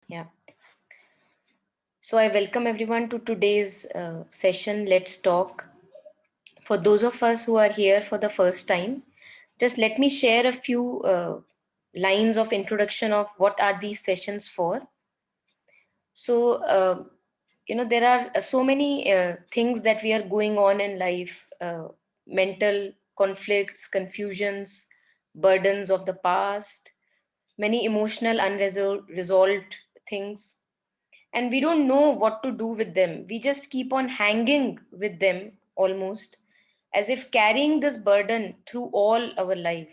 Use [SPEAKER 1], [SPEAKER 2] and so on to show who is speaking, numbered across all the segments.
[SPEAKER 1] Yeah. So I welcome everyone to today's session. Let's talk. For those of us who are here for the first time, just let me share a few lines of introduction of what are these sessions for. So, there are so many things that we are going on in life, mental conflicts, confusions, burdens of the past, many emotional unresolved things, and we don't know what to do with them. We just keep on hanging with them, almost as if carrying this burden through all our life,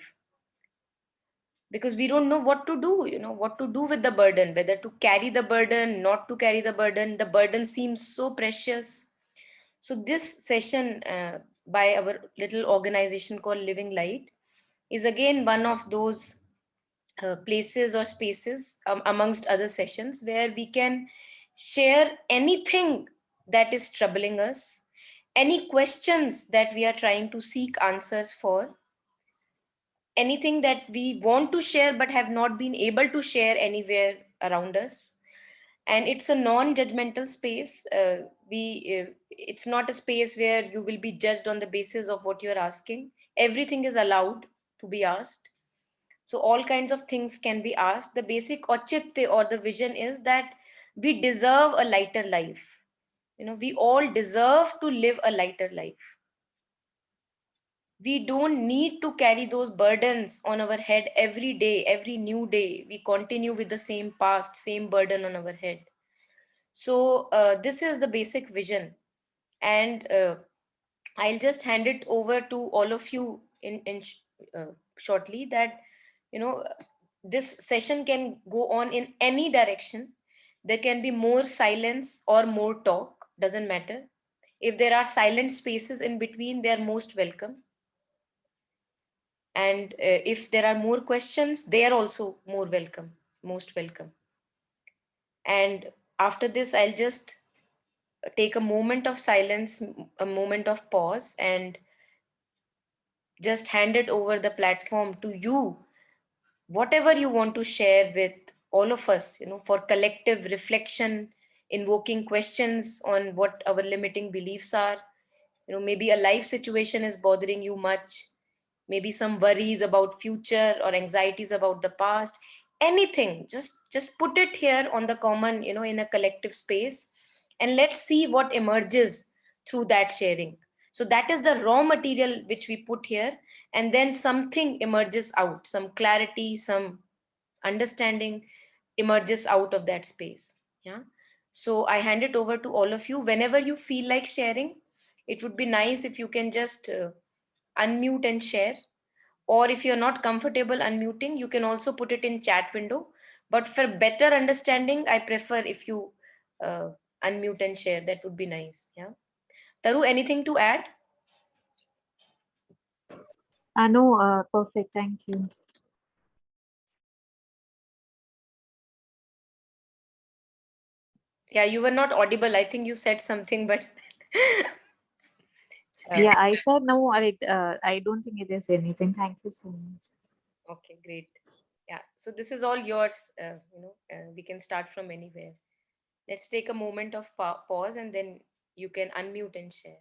[SPEAKER 1] because we don't know what to do, what to do with the burden, whether to carry the burden, not to carry the burden. The burden seems so precious. So this session, by our little organization called Living Light, is again one of those places or spaces, amongst other sessions, where we can share anything that is troubling us, any questions that we are trying to seek answers for, anything that we want to share but have not been able to share anywhere around us. And it's a non-judgmental space. It's not a space where you will be judged on the basis of what you're asking. Everything is allowed to be asked. So all kinds of things can be asked. The basic auchitya or the vision is that we deserve a lighter life. We all deserve to live a lighter life. We don't need to carry those burdens on our head every day. Every new day we continue with the same past, same burden on our head. So this is the basic vision. And I'll just hand it over to all of you shortly, that you know this session can go on in any direction. There can be more silence or more talk, doesn't matter. If there are silent spaces in between, they are most welcome. And if there are more questions, they are also more welcome, most welcome. And after this, I'll just take a moment of silence, a moment of pause, and just hand it over the platform to you, whatever you want to share with all of us, for collective reflection, invoking questions on what our limiting beliefs are. Maybe a life situation is bothering you much, maybe some worries about future or anxieties about the past. Anything, just put it here on the common, in a collective space, and let's see what emerges through that sharing. So that is the raw material which we put here, and then something emerges out, some clarity, some understanding emerges out of that space. Yeah. So I hand it over to all of you. Whenever you feel like sharing, it would be nice if you can just unmute and share. Or if you're not comfortable unmuting, you can also put it in chat window. But for better understanding, I prefer if you uh, unmute and share. That would be nice. Yeah. Taru, anything to add?
[SPEAKER 2] No, perfect. Thank you.
[SPEAKER 1] Yeah, you were not audible. I think you said something, but uh,
[SPEAKER 2] Yeah, I said no. I don't think it is anything. Thank you so much.
[SPEAKER 1] okay, great. Yeah. So this is all yours. We can start from anywhere. Let's take a moment of pause, and then you can unmute and share.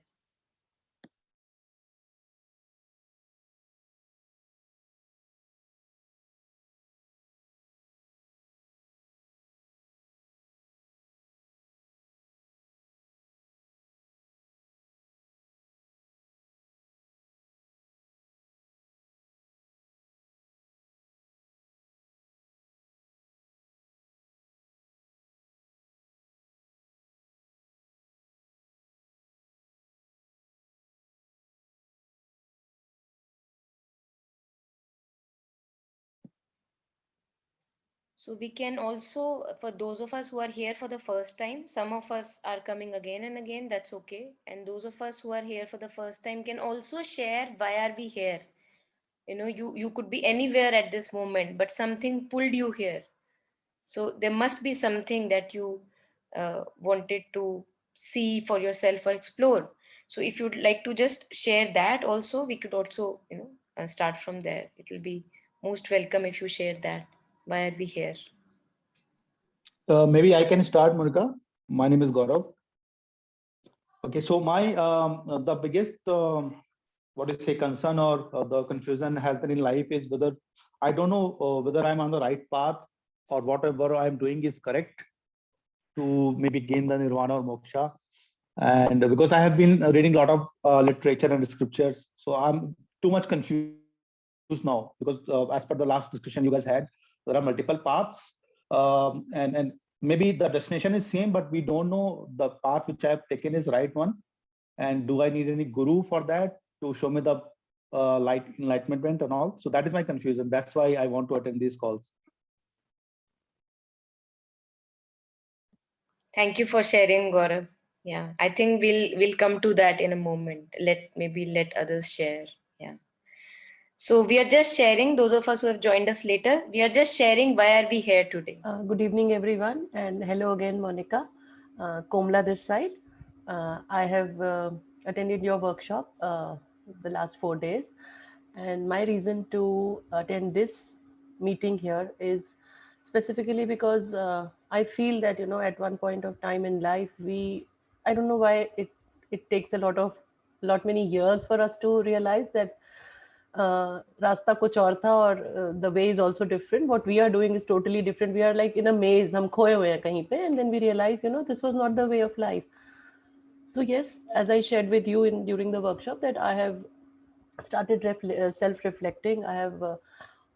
[SPEAKER 1] So we can also, for those of us who are here for the first time, some of us are coming again and again, that's okay. And those of us who are here for the first time can also share why are we here. You could be anywhere at this moment, but something pulled you here. So there must be something that you wanted to see for yourself or explore. So if you'd like to just share that also, we could also, start from there. It will be most welcome if you share that. Why are we here?
[SPEAKER 3] Maybe I can start, Monica. My name is Gaurav. Okay, so my the biggest what do you say concern or the confusion has been in life is whether I don't know whether I'm on the right path or whatever I'm doing is correct to maybe gain the nirvana or moksha. And because I have been reading a lot of literature and scriptures, so I'm too much confused now because as per the last discussion you guys had, there are multiple paths, and maybe the destination is same, but we don't know the path which I have taken is right one. And do I need any guru for that to show me the light enlightenment and all? So that is my confusion. That's why I want to attend these calls.
[SPEAKER 1] Thank you for sharing, Gaurav. Yeah, I think we'll come to that in a moment. Let others share. Yeah. So we are just sharing, those of us who have joined us later, we are just sharing why are we here today.
[SPEAKER 4] Good evening, everyone, and hello again, Monica. Komla this side. I have attended your workshop the last 4 days, and my reason to attend this meeting here is specifically because I feel that at one point of time in life I don't know why it takes lot many years for us to realize that रास्ता कुछ और था और the way is also different. What we are doing is totally different. We are like in a maze. हम खोए हुए हैं कहीं पे, and then we realize this was not the way of life. So yes, as I shared with you during the workshop, that I have started self-reflecting. I have,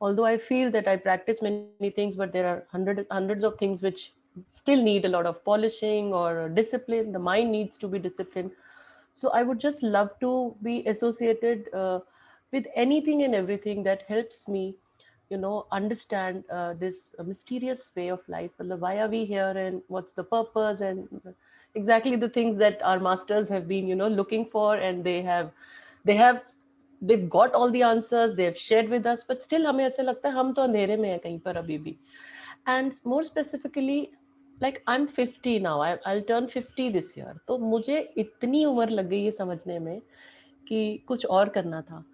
[SPEAKER 4] although I feel that I practice many things, but there are hundreds of things which still need a lot of polishing or discipline. The mind needs to be disciplined. So I would just love to be associated with anything and everything that helps me understand this mysterious way of life. Well, why are we here, and what's the purpose, and exactly the things that our masters have been looking for, and they have they've got all the answers they've shared with us, but still हमें ऐसे लगता है हम तो अंधेरे में हैं कहीं पर अभी भी. And more specifically, like I'm 50 now. I'll turn 50 this year. तो मुझे इतनी उम्र लग गई है समझने में कि कुछ और करना था.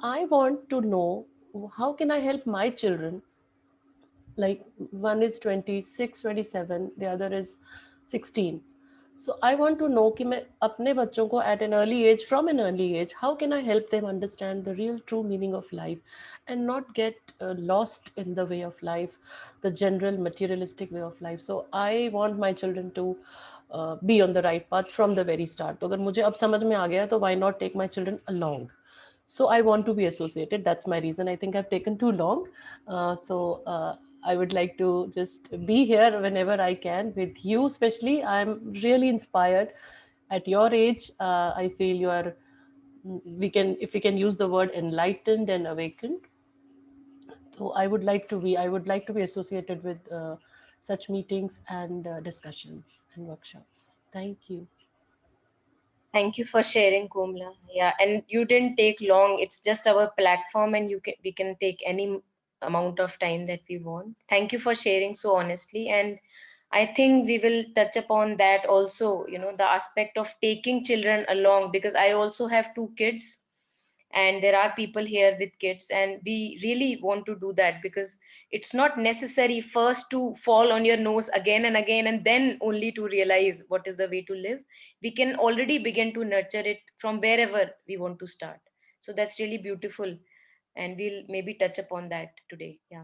[SPEAKER 4] I want to know how can I help my children. Like one is 26, 27, the other is 16. So I want to know कि मैं अपने बच्चों को at an early age, from an early age, how can I help them understand the real true meaning of life and not get lost in the way of life, the general materialistic way of life. So I want my children to be on the right path from the very start. तो अगर मुझे अब समझ में आ गया तो why not take my children along? So I want to be associated. That's my reason. I think I've taken too long. I would like to just be here whenever I can with you, especially. I'm really inspired. At your age, I feel you are, if we can use the word enlightened and awakened. So I would like to be associated with such meetings and discussions and workshops. Thank you.
[SPEAKER 1] Thank you for sharing, Komla. Yeah, and you didn't take long. It's just our platform, and we can take any amount of time that we want. Thank you for sharing so honestly. And I think we will touch upon that also, the aspect of taking children along, because I also have 2 kids and there are people here with kids, and we really want to do that because it's not necessary first to fall on your nose again and again and then only to realize what is the way to live. We can already begin to nurture it from wherever we want to start. So that's really beautiful, and we'll maybe touch upon that today. Yeah.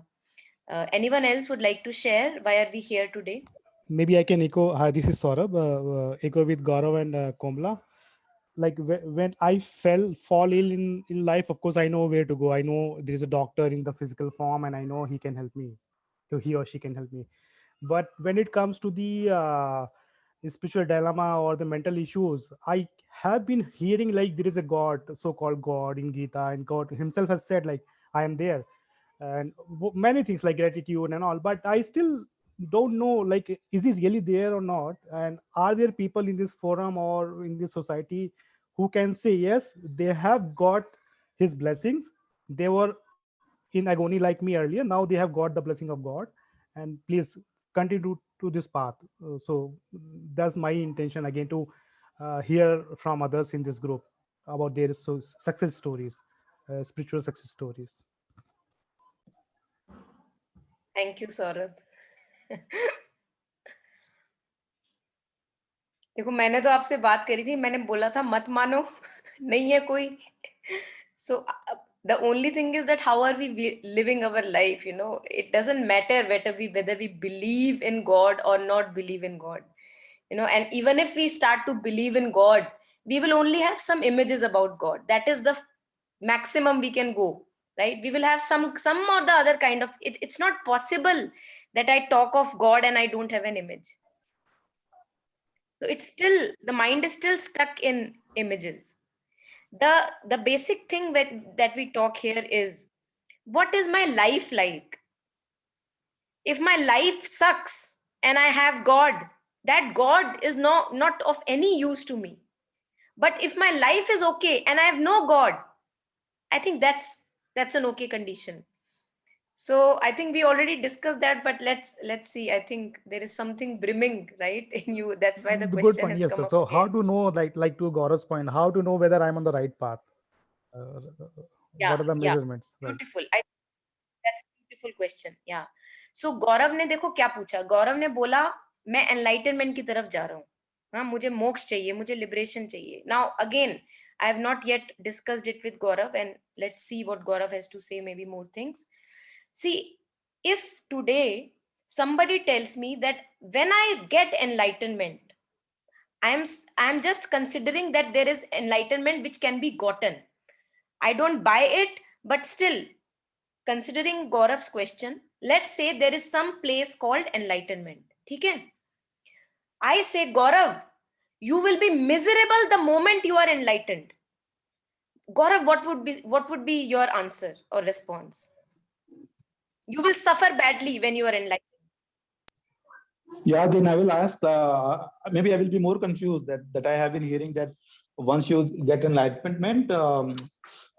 [SPEAKER 1] Anyone else would like to share why are we here today?
[SPEAKER 5] Maybe I can echo. Hi, this is Saurabh. Echo with Gaurav and Komla. Like when I fall ill in life, of course I know where to go. I know there is a doctor in the physical form, and I know he can help me. So he or she can help me. But when it comes to the spiritual dilemma or the mental issues, I have been hearing like there is a God, so-called God in Gita, and God Himself has said like I am there, and many things like gratitude and all. But I still don't know like is he really there or not, and are there people in this forum or in this society who can say yes they have got his blessings, they were in agony like me earlier, now they have got the blessing of God, and please continue to this path. So that's my intention again, to hear from others in this group about their success stories, spiritual success stories.
[SPEAKER 1] Thank you, Saurabh. देखो मैंने तो आपसे बात करी थी, मैंने बोला था मत मानो नहीं है कोई. So the only thing is that how are we living our life, you know? It doesn't matter whether we believe in God or not believe in God, you know. And even if we start to believe in God, we will only have some images about God. That is the maximum we can go, right? We will have some or the other kind of it. It's not possible that I talk of God and I don't have an image. So it's still, the mind is still stuck in images. The basic thing that we talk here is, what is my life like? If my life sucks and I have God, that God is not of any use to me. But if my life is okay and I have no God, I think that's an okay condition. So I think we already discussed that, but let's see. I think there is something brimming, right, in you. That's why the
[SPEAKER 5] Good
[SPEAKER 1] question
[SPEAKER 5] point.
[SPEAKER 1] has
[SPEAKER 5] Yes,
[SPEAKER 1] come
[SPEAKER 5] sir.
[SPEAKER 1] up
[SPEAKER 5] So how
[SPEAKER 1] again.
[SPEAKER 5] to know, like to Gaurav's point, how to know whether I'm on the right path?
[SPEAKER 1] Yeah,
[SPEAKER 5] What are the
[SPEAKER 1] yeah.
[SPEAKER 5] measurements? Right.
[SPEAKER 1] Beautiful. That's a beautiful question. Yeah. So गौरव ने देखो क्या पूछा. गौरव ने बोला मैं enlightenment की तरफ जा रहा हूँ. हाँ, मुझे मोक्ष चाहिए, मुझे लिबरेशन चाहिए. Now again, I have not yet discussed it with Gaurav, and let's see what Gaurav has to say. Maybe more things. See, if today somebody tells me that when I get enlightenment, I'm just considering that there is enlightenment which can be gotten. I don't buy it, but still, considering Gaurav's question, let's say there is some place called enlightenment. Okay? I say, Gaurav, you will be miserable the moment you are enlightened. Gaurav, what would be your answer or response? You will suffer badly when you are enlightened.
[SPEAKER 3] Yeah, then I will ask, maybe I will be more confused that I have been hearing that once you get enlightenment,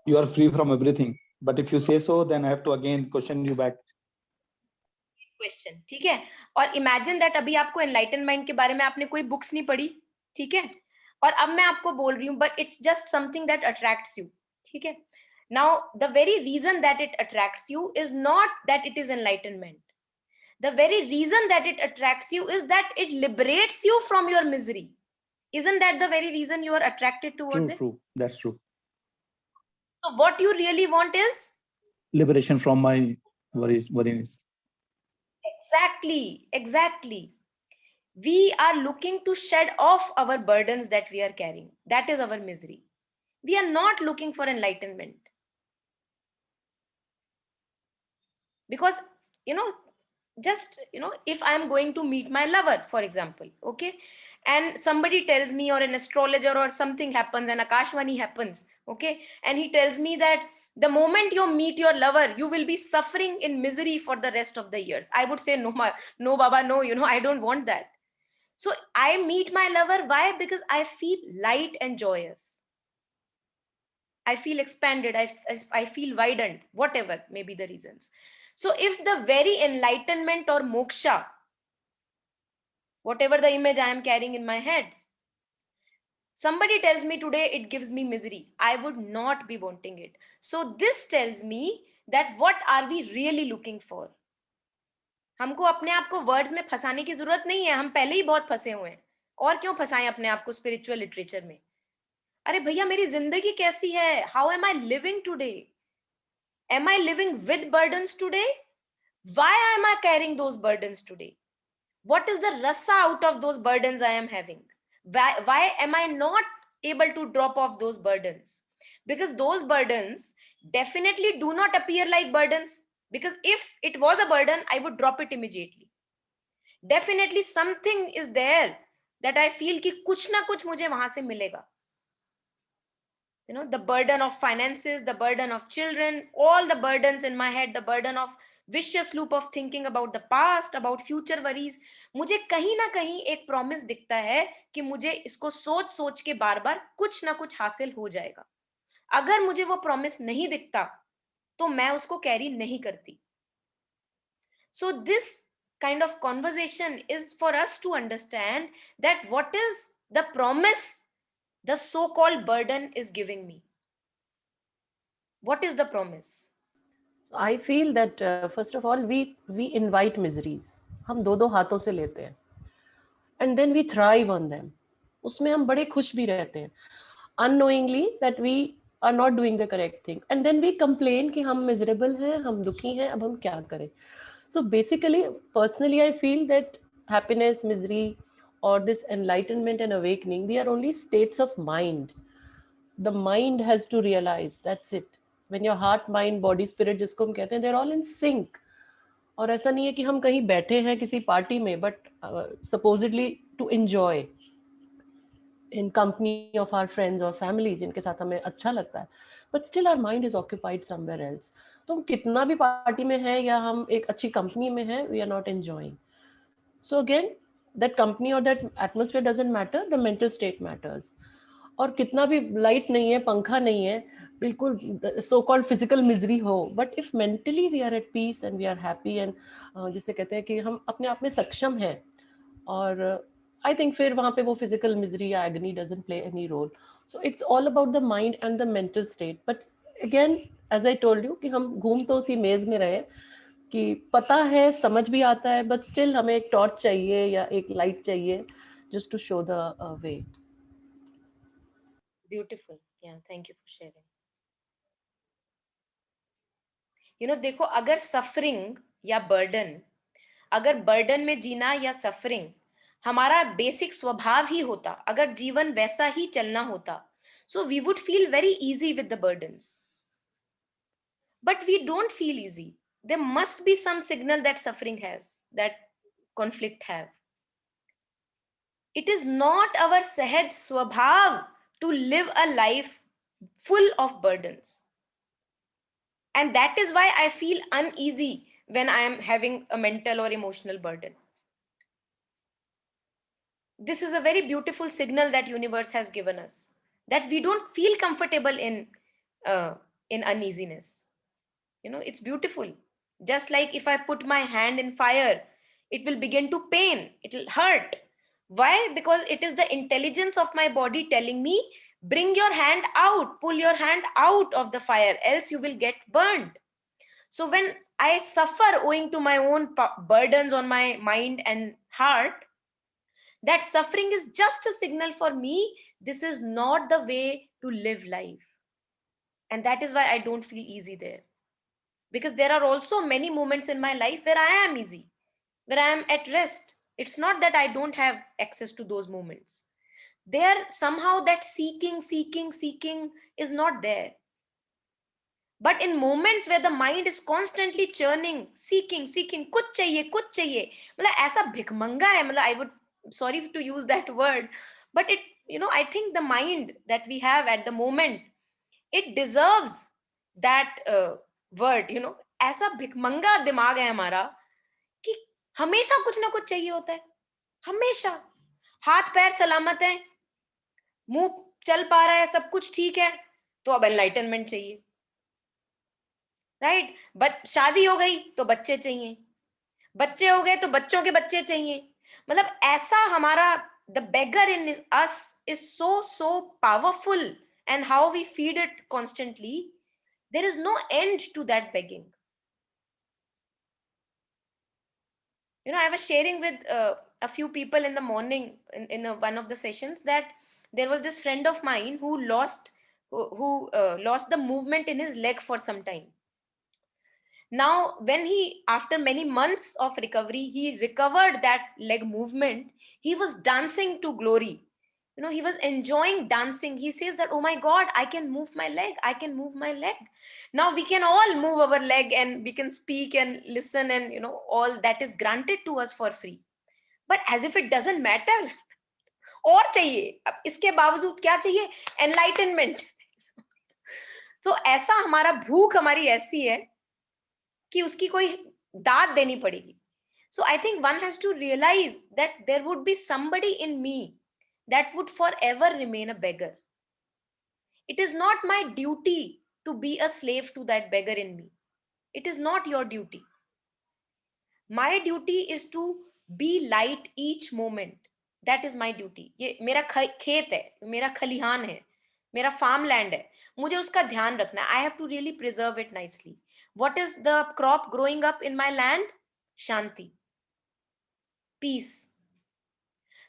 [SPEAKER 3] you are free from everything. But if you say so, then I have to again question you back.
[SPEAKER 1] Question, ठीक है. और imagine that अभी आपको enlightenment के बारे में आपने कोई बुक्स नहीं पढ़ी, ठीक है, और अब मैं आपको बोल रही हूँ, but it's just something that attracts you, ठीक है. Now the very reason that it attracts you is not that it is enlightenment. The very reason that it attracts you is that it liberates you from your misery. Isn't that the very reason you are attracted towards
[SPEAKER 3] True,
[SPEAKER 1] it?
[SPEAKER 3] true. That's true.
[SPEAKER 1] So what you really want is
[SPEAKER 3] Liberation from my worries.
[SPEAKER 1] exactly. We are looking to shed off our burdens that we are carrying. That is our misery. We are not looking for enlightenment. Because, you know, just, you know, if I am going to meet my lover, for example, okay, and somebody tells me, or an astrologer or something happens, and Akashvani happens, okay, and he tells me that the moment you meet your lover, you will be suffering in misery for the rest of the years. I would say, no, Baba, no, you know, I don't want that. So I meet my lover. Why? Because I feel light and joyous. I feel expanded. I feel widened, whatever may be the reasons. So if the very enlightenment or moksha, whatever the image I am carrying in my head, somebody tells me today it gives me misery, I would not be wanting it. So this tells me that what are we really looking for? हमको अपने आप को words में फंसाने की जरूरत नहीं है. हम पहले ही बहुत फंसे हुए हैं. और क्यों फंसाएं अपने आप को स्पिरिचुअल लिटरेचर में? अरे भैया, मेरी जिंदगी कैसी है? How am I living today? Am I living with burdens today? Why am I carrying those burdens today? What is the rasa out of those burdens I am having? Why am I not able to drop off those burdens? Because those burdens definitely do not appear like burdens. Because if it was a burden, I would drop it immediately. Definitely something is there that I feel कि कुछ ना कुछ मुझे वहां से मिलेगा. You know, the burden of finances, the burden of children, all the burdens in my head, the burden of vicious loop of thinking about the past, about future worries. मुझे कहीं ना कहीं एक प्रॉमिस दिखता है कि मुझे इसको सोच सोच के बार बार कुछ ना कुछ हासिल हो जाएगा. अगर मुझे वो प्रॉमिस नहीं दिखता तो मैं उसको कैरी नहीं करती. So this kind of conversation is for us to understand that what is the promise the so-called burden is giving me. What is the promise?
[SPEAKER 4] I feel that first of all we invite miseries. हम दो हाथों से लेते हैं, and then we thrive on them. उसमें हम बड़े खुश भी रहते हैं, unknowingly that we are not doing the correct thing, and then we complain कि हम miserable हैं, हम दुखी हैं, अब हम क्या करें. So basically, personally, I feel that happiness, misery, or this enlightenment and awakening, they are only states of mind. The mind has to realize, that's it. When your heart, mind, body, spirit, जिसको हम कहते हैं, they're all in sync. और ऐसा नहीं है कि हम कहीं बैठे हैं किसी पार्टी में, but supposedly to enjoy in company of our friends or family जिनके साथ हमें अच्छा लगता है, but still our mind is occupied somewhere else. तो हम कितना भी पार्टी में हैं या हम एक अच्छी कंपनी में हैं, we are not enjoying. So again, that company or that atmosphere doesn't matter, the mental state matters. और कितना भी लाइट नहीं है, पंखा नहीं है, बिल्कुल so called physical misery हो, but if mentally we are at peace and we are happy and जिसे कहते हैं कि हम अपने आप में सक्षम हैं, और I think फिर वहाँ पे वो physical misery या agony doesn't play any role. So it's all about the mind and the mental state. But again, as I told you कि हम घूम तो उसी मेज में रहे कि पता है, समझ भी आता है, but still हमें एक टॉर्च चाहिए या एक लाइट चाहिए just to show the way.
[SPEAKER 1] Beautiful. Yeah, thank you for sharing. You know, देखो, अगर सफरिंग या बर्डन, अगर बर्डन में जीना या सफरिंग हमारा बेसिक स्वभाव ही होता, अगर जीवन वैसा ही चलना होता, so we would feel very easy with the burdens. But we don't feel easy. There must be some signal that suffering has, that conflict have. It is not our sahaj swabhav to live a life full of burdens. And that is why I feel uneasy when I am having a mental or emotional burden. This is a very beautiful signal that universe has given us, that we don't feel comfortable in uneasiness. You know, it's beautiful. Just like if I put my hand in fire, it will begin to pain, it will hurt. Why? Because it is the intelligence of my body telling me, bring your hand out, pull your hand out of the fire, else you will get burned. So when I suffer owing to my own burdens on my mind and heart, that suffering is just a signal for me, this is not the way to live life. And that is why I don't feel easy there. Because there are also many moments in my life where I am easy, where I am at rest. It's not that I don't have access to those moments. There, somehow that seeking is not there. But in moments where the mind is constantly churning, seeking, कुछ चाहिए, मतलब ऐसा भिखमंगा है, मतलब I would, sorry to use that word, but it, you know, I think the mind that we have at the moment, it deserves that word, you know, ऐसा भिखमंगा दिमाग है हमारा कि हमेशा कुछ ना कुछ चाहिए होता है, हमेशा. हाथ पैर सलामत है, मुंह चल पा रहा है, सब कुछ ठीक है, तो अब एनलाइटनमेंट चाहिए, राइट? बट शादी हो गई तो बच्चे चाहिए, बच्चे हो गए तो बच्चों के बच्चे चाहिए. मतलब ऐसा हमारा, the beggar in us is so powerful, and how we feed it constantly, there is no end to that begging. You know, I was sharing with a few people in the morning in one of the sessions that there was this friend of mine who lost the movement in his leg for some time. Now, when he, after many months of recovery, he recovered that leg movement, he was dancing to glory. You know, he was enjoying dancing. He says that, oh my God, I can move my leg. I can move my leg. Now we can all move our leg and we can speak and listen, and, you know, all that is granted to us for free. But as if it doesn't matter. और चाहिए, अब इसके बावजूद क्या चाहिए? Enlightenment. So ऐसा हमारा भूख हमारी ऐसी है कि उसकी कोई दाद देनी पड़ेगी. So I think one has to realize that there would be somebody in me that would forever remain a beggar. It is not my duty to be a slave to that beggar in me. It is not your duty. My duty is to be light each moment. That is my duty. ये मेरा खेत है, मेरा खलिहान है, मेरा farm land है, मुझे उसका ध्यान रखना है. I have to really preserve it nicely. What is the crop growing up in my land? Shanti. Peace.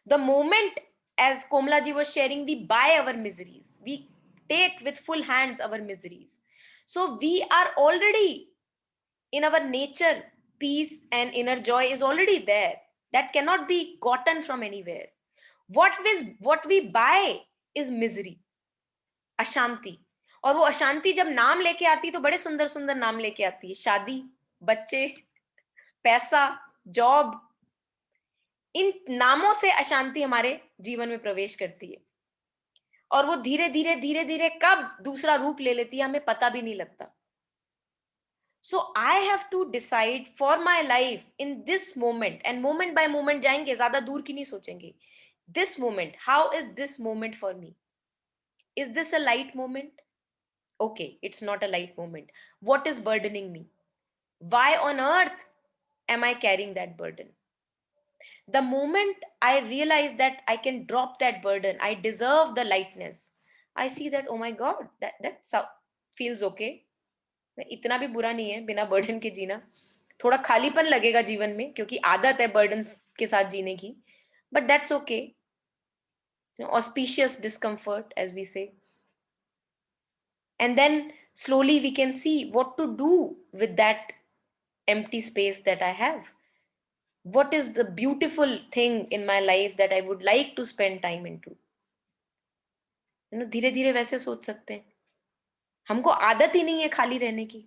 [SPEAKER 1] The moment as Komla ji was sharing, we buy our miseries. We take with full hands our miseries. So we are already in our nature, peace and inner joy is already there. That cannot be gotten from anywhere. What we buy is misery, अशांति. और वो अशांति जब नाम लेके आती है तो बड़े सुंदर सुंदर नाम लेके आती है, शादी, बच्चे, पैसा, जॉब. इन नामों से अशांति हमारे जीवन में प्रवेश करती है और वो धीरे धीरे धीरे धीरे कब दूसरा रूप ले लेती है हमें पता भी नहीं लगता. So I have to decide for my life in this moment, and moment by moment जाएंगे, ज्यादा दूर की नहीं सोचेंगे. This moment, how is this moment for me? Is this a light moment? Okay, it's not a light moment. What is burdening me? Why on earth am I carrying that burden? The moment I realize that I can drop that burden, I deserve the lightness. I see that, oh my God, that feels okay. इतना भी बुरा नहीं है बिना burden के जीना. थोड़ा खालीपन लगेगा जीवन में क्योंकि आदत है बर्डन के साथ जीने की, but that's okay. Auspicious discomfort, as we say. And then slowly we can see what to do with that empty space that I have. What is the beautiful thing in my life that I would like to spend time into? धीरे धीरे वैसे सोच सकते हैं. हमको आदत ही नहीं है खाली रहने की.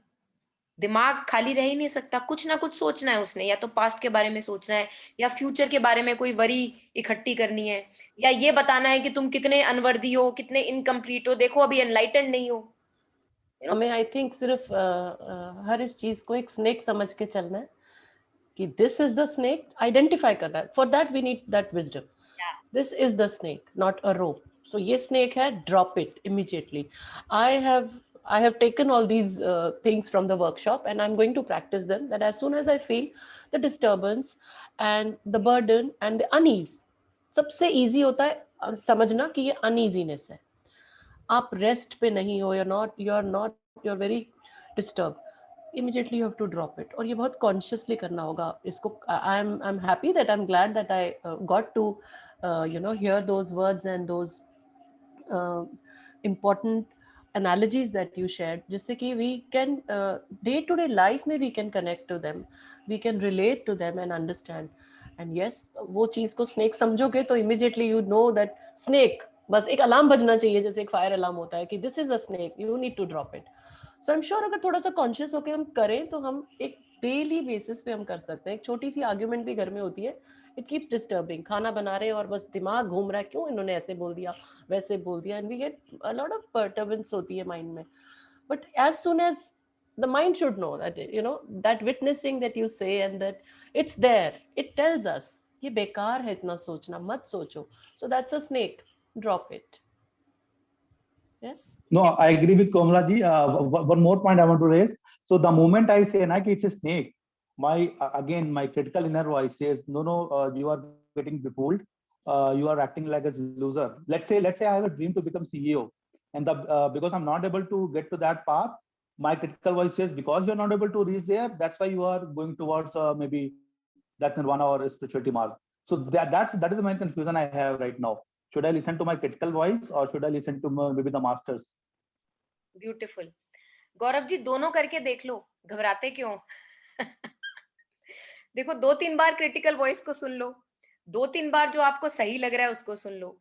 [SPEAKER 1] दिमाग खाली रह ही नहीं सकता, कुछ ना कुछ सोचना है उसने. या तो पास्ट के बारे में सोचना है, या फ्यूचर के बारे में कोई वरी इकट्ठी करनी है, या ये बताना है कि तुम कितने अनवर्दी हो, कितने इनकम्प्लीट हो, देखो अभी एनलाइटेंड नहीं हो.
[SPEAKER 4] हमें आई थिंक सिर्फ हर इस चीज को एक स्नेक समझ के चलना है कि this is the snake. Identify करना है. For that we need that wisdom. This is the snake, not a rope. So ये स्नेक है, drop it immediately. I have taken all these things from the workshop and I'm going to practice them, that as soon as I feel the disturbance and the burden and the unease, सबसे easy होता है समझना कि ये uneasiness है. आप rest पे नहीं हो, you're very disturbed. Immediately you have to drop it. और ये बहुत consciously करना होगा इसको. I'm happy that I'm glad that I got to hear those words and those important analogies that you shared, जिससे कि we can day to day life में we can connect to them, we can relate to them and understand. And yes, वो चीज को snake समझोगे तो immediately you know that snake, बस एक अलार्म बजना चाहिए जैसे एक फायर अलार्म होता है कि this is a snake, you need to drop it. So I'm sure अगर थोड़ा सा conscious होके हम करें तो हम एक डेली बेसिस पे हम कर सकते हैं. एक छोटी सी आर्ग्यूमेंट भी घर में होती है, इट कीप्स डिस्टर्बिंग. खाना बना रहे हैं और बस दिमाग घूम रहा है, क्यों इन्होंने ऐसे बोल दिया, वैसे बोल दिया, and we get a lot of perturbance होती है माइंड में. But as soon as the mind should know that, that witnessing that you say and that it's there, it tells us ये बेकार है इतना सोचना, मत सोचो. So that's a snake, drop it. Yes.
[SPEAKER 3] No, I agree with Komla ji. One more point I want to raise. So the moment I say na, it's a snake, my critical inner voice says, no, you are getting befooled. You are acting like a loser. Let's say I have a dream to become CEO, and because I'm not able to get to that path, my critical voice says, because you're not able to reach there, that's why you are going towards maybe that nirvana or spirituality mark. So that is the main confusion I have right now. Should I listen to my critical voice or should I listen to maybe the masters?
[SPEAKER 1] Beautiful. Gaurav ji दोनों करके देख लो, घबराते क्यों? देखो 2-3 बार critical voice को सुन लो, 2-3 बार जो आपको सही लग रहा है उसको सुन लो.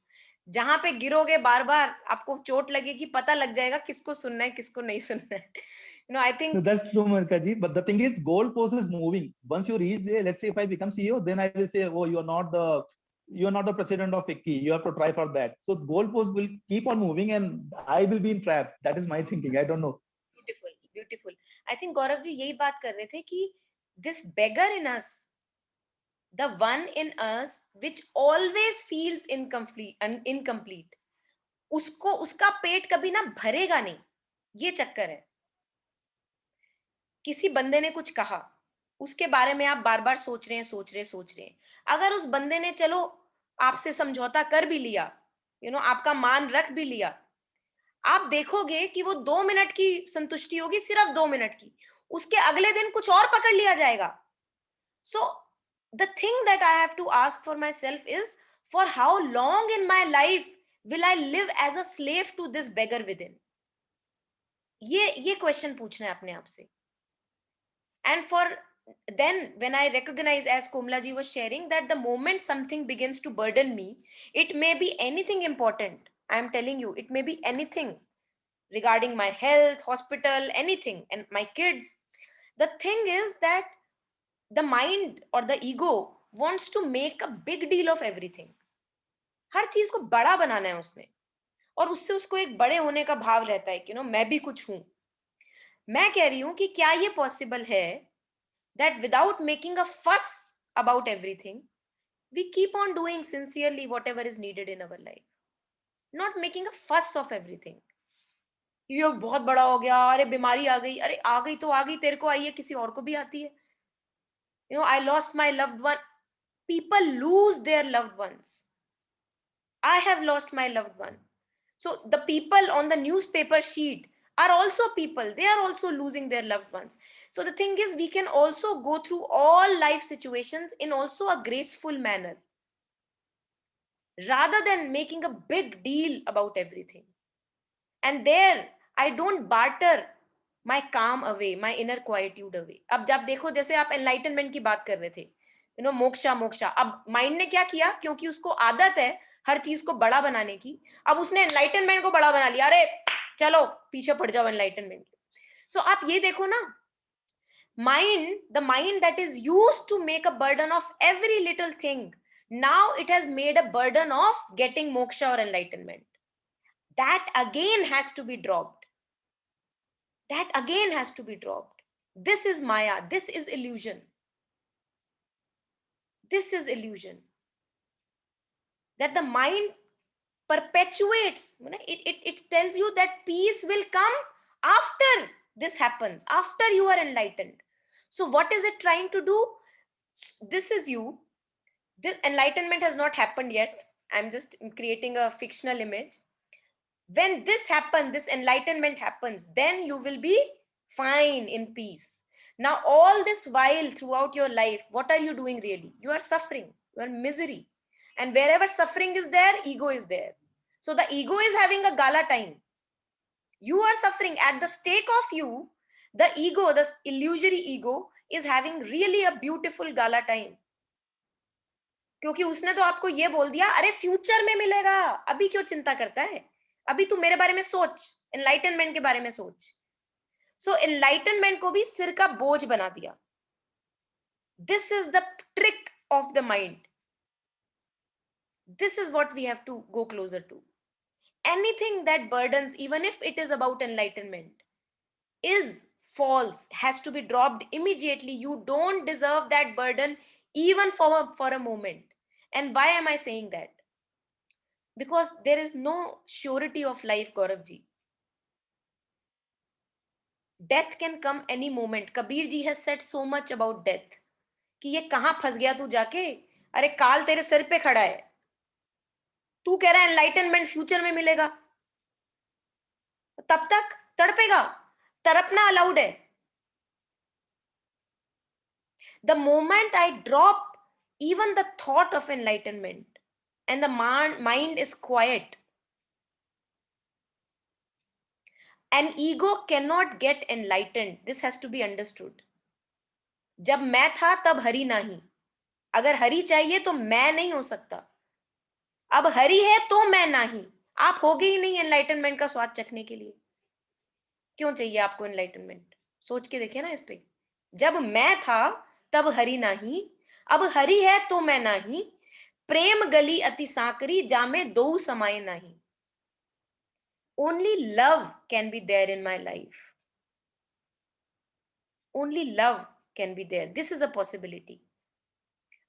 [SPEAKER 1] जहां पे गिरोगे बार बार आपको चोट लगेगी, पता लग जाएगा किसको सुनना है किसको नहीं सुनना है. I think
[SPEAKER 3] no, that's true, Monika ji. But the thing is, goal post is moving. Once you reach there, let's say if I become CEO, then I will say, oh, you're not the president of FICCI. You have to try for that. So goal post will keep on moving, and I will be in trap. That is my thinking. I don't know.
[SPEAKER 1] Beautiful. I think Gaurav ji यही बात कर रहे थे कि this beggar in us, the one in us which always feels incomplete, उसका पेट कभी ना भरेगा नहीं. ये चक्कर है. किसी बंदे ने कुछ कहा, उसके बारे में आप बार बार सोच रहे हैं. अगर उस बंदे ने चलो आपसे समझौता कर भी लिया, आपका मान रख भी लिया, आप देखोगे कि वो 2 मिनट की संतुष्टि होगी, सिर्फ 2 मिनट की. उसके अगले दिन कुछ और पकड़ लिया जाएगा. So the thing that I have to ask for myself is, For how long in my life will I live as a slave to this beggar within? ये question पूछना है अपने आप से. And for then, when I recognize, as Komla ji was sharing, that the moment something begins to burden me, it may be anything important. I am telling you, it may be anything regarding my health, hospital, anything, and my kids. The thing is that the mind or the ego wants to make a big deal of everything. हर चीज को बड़ा बनाना है उसने, और उससे उसको एक बड़े होने का भाव रहता है कि मैं भी कुछ हूं. मैं कह रही हूं कि क्या ये पॉसिबल है that without making a fuss about everything, we keep on doing sincerely whatever is needed in our life, not making a fuss of everything. ये बहुत बड़ा हो गया, अरे बीमारी आ गई, अरे आ गई तो आ गई, तेरे को आई है, किसी और को भी आती है. I lost my loved one. People lose their loved ones. I have lost my loved one. So the people on the newspaper sheet are also people. They are also losing their loved ones. So the thing is, we can also go through all life situations in also a graceful manner, rather than making a big deal about everything. And there, I don't barter my calm away, my inner quietude away. अब जब देखो, जैसे आप enlightenment की बात कर रहे थे, मोक्षा मोक्षा, अब माइंड ने क्या किया, क्योंकि उसको आदत है हर चीज को बड़ा बनाने की, अब उसने एनलाइटनमेंट को बड़ा बना लिया. अरे चलो पीछे पड़ जाओ एनलाइटनमेंट. सो आप ये देखो ना, mind, the mind that is used to make a burden of every little thing, now it has made a burden of getting moksha or enlightenment. That again has to be dropped. That again has to be dropped. This is maya. This is illusion. This is illusion. That the mind perpetuates. It tells you that peace will come after this happens, after you are enlightened. So what is it trying to do? This is you. This enlightenment has not happened yet. I'm just creating a fictional image. When this happens, this enlightenment happens, then you will be fine in peace. Now, all this while throughout your life, what are you doing really? You are suffering, you are in misery. And wherever suffering is there, ego is there. So the ego is having a gala time. You are suffering at the stake of you. The ego, the illusory ego, is having really a beautiful gala time. क्योंकि उसने तो आपको ये बोल दिया, अरे future में मिलेगा, अभी क्यों चिंता करता है, अभी तू मेरे बारे में सोच, एनलाइटनमेंट के बारे में सोच. सो एनलाइटनमेंट को भी सिर का बोझ बना दिया. This is the trick of the mind. This is what we have to go closer to. Anything that burdens, even if it is about enlightenment, is false, has to be dropped immediately. You don't deserve that burden even for a moment. And why am I saying that? Because there is no surety of life, Gaurav ji. Death can come any moment. Kabir ji has said so much about death. कि ये कहां फंस गया तू जाके, अरे काल तेरे सिर पे खड़ा है, तू कह रहा है एनलाइटनमेंट फ्यूचर में मिलेगा, तब तक तड़पेगा. तड़पना अलाउड है. The moment I drop even the thought of enlightenment and the mind is quiet, an ego cannot get enlightened. This has to be understood. जब मैं था तब हरि नहीं. अगर हरि चाहिए तो मैं नहीं हो सकता. अब हरि है तो मैं नहीं. आप होगे ही नहीं एनलाइटनमेंट का स्वाद चखने के लिए. क्यों चाहिए आपको एनलाइटनमेंट? सोच के देखिए ना इस पे. जब मैं था तब हरि नहीं, अब हरि है तो मैं नहीं. प्रेम गली अति सांकरी, जामे दो समाये नहीं. Only love can be there in my life. Only love can be there. This is a possibility.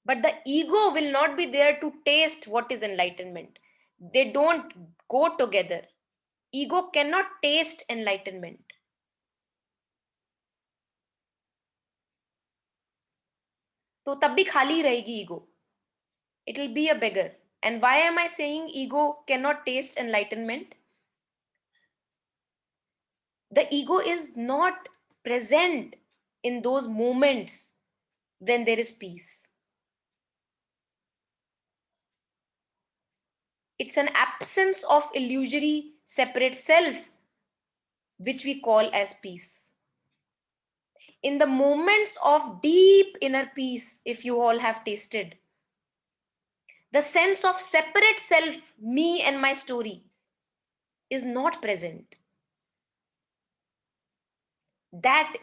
[SPEAKER 1] But the ego will not be there to taste what is enlightenment. They don't go together. Ego cannot taste enlightenment. तो तब भी खाली रहेगी ego. It will be a beggar. And why am I saying ego cannot taste enlightenment? The ego is not present in those moments when there is peace. It's an absence of illusory separate self, which we call as peace. In the moments of deep inner peace, if you all have tasted, the sense of separate self, me and my story, is not present. That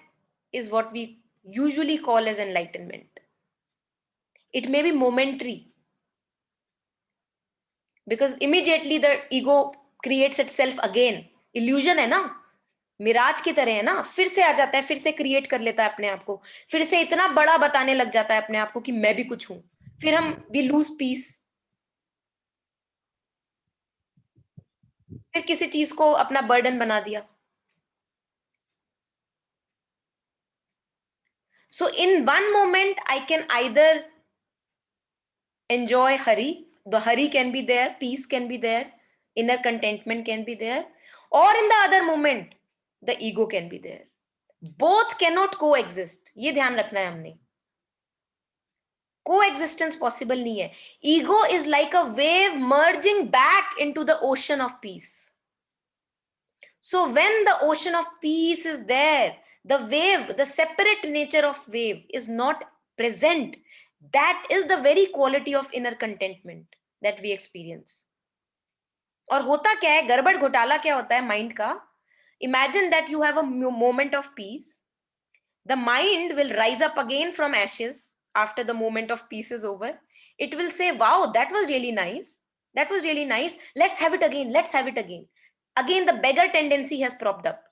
[SPEAKER 1] is what we usually call as enlightenment. It may be momentary, because immediately the ego creates itself again. Illusion है ना, मिराज की तरह है ना, फिर से आ जाता है, फिर से क्रिएट कर लेता है अपने आप को, फिर से इतना बड़ा बताने लग जाता है अपने आप को कि मैं भी कुछ हूं, फिर हम वी लूज पीस, फिर किसी चीज को अपना बर्डन बना दिया. So in one moment I can either enjoy hari, the hari can be there, peace can be there, inner contentment can be there, or in the other moment the ego can be there. Both cannot coexist. ये ध्यान रखना है हमने. Coexistence possible नहीं है. Ego is like a wave merging back into the ocean of peace. So when the ocean of peace is there, the wave, the separate nature of wave is not present. That is the very quality of inner contentment that we experience. और होता क्या है, गड़बड़ घोटाला क्या होता है mind का? Imagine that you have a moment of peace. The mind will rise up again from ashes after the moment of peace is over. It will say, wow, that was really nice. That was really nice. Let's have it again. Let's have it again. Again, the beggar tendency has propped up.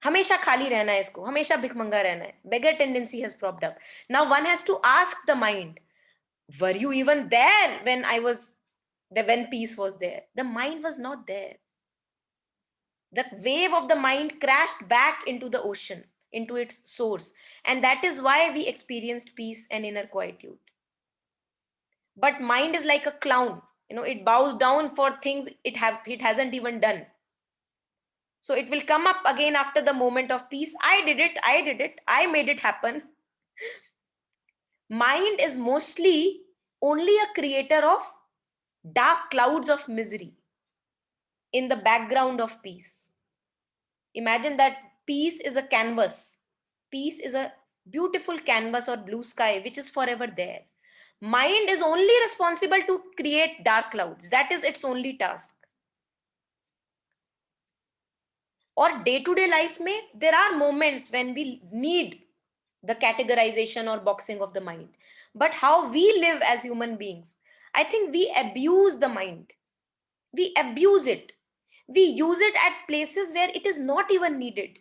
[SPEAKER 1] हमेशा खाली रहना है इसको, हमेशा भिखमंगा रहना है. Beggar tendency has propped up. Now one has to ask the mind, were you even there when peace was there? The mind was not there. The wave of the mind crashed back into the ocean, into its source. And that is why we experienced peace and inner quietude. But mind is like a clown. It bows down for things it hasn't even done. So it will come up again after the moment of peace. I did it. I made it happen. Mind is mostly only a creator of dark clouds of misery in the background of peace. Imagine that peace is a canvas. Peace is a beautiful canvas or blue sky, which is forever there. Mind is only responsible to create dark clouds. That is its only task. Or day-to-day life mein, there are moments when we need the categorization or boxing of the mind. But how we live as human beings, I think we abuse the mind. We abuse it. We use it at places where it is not even needed.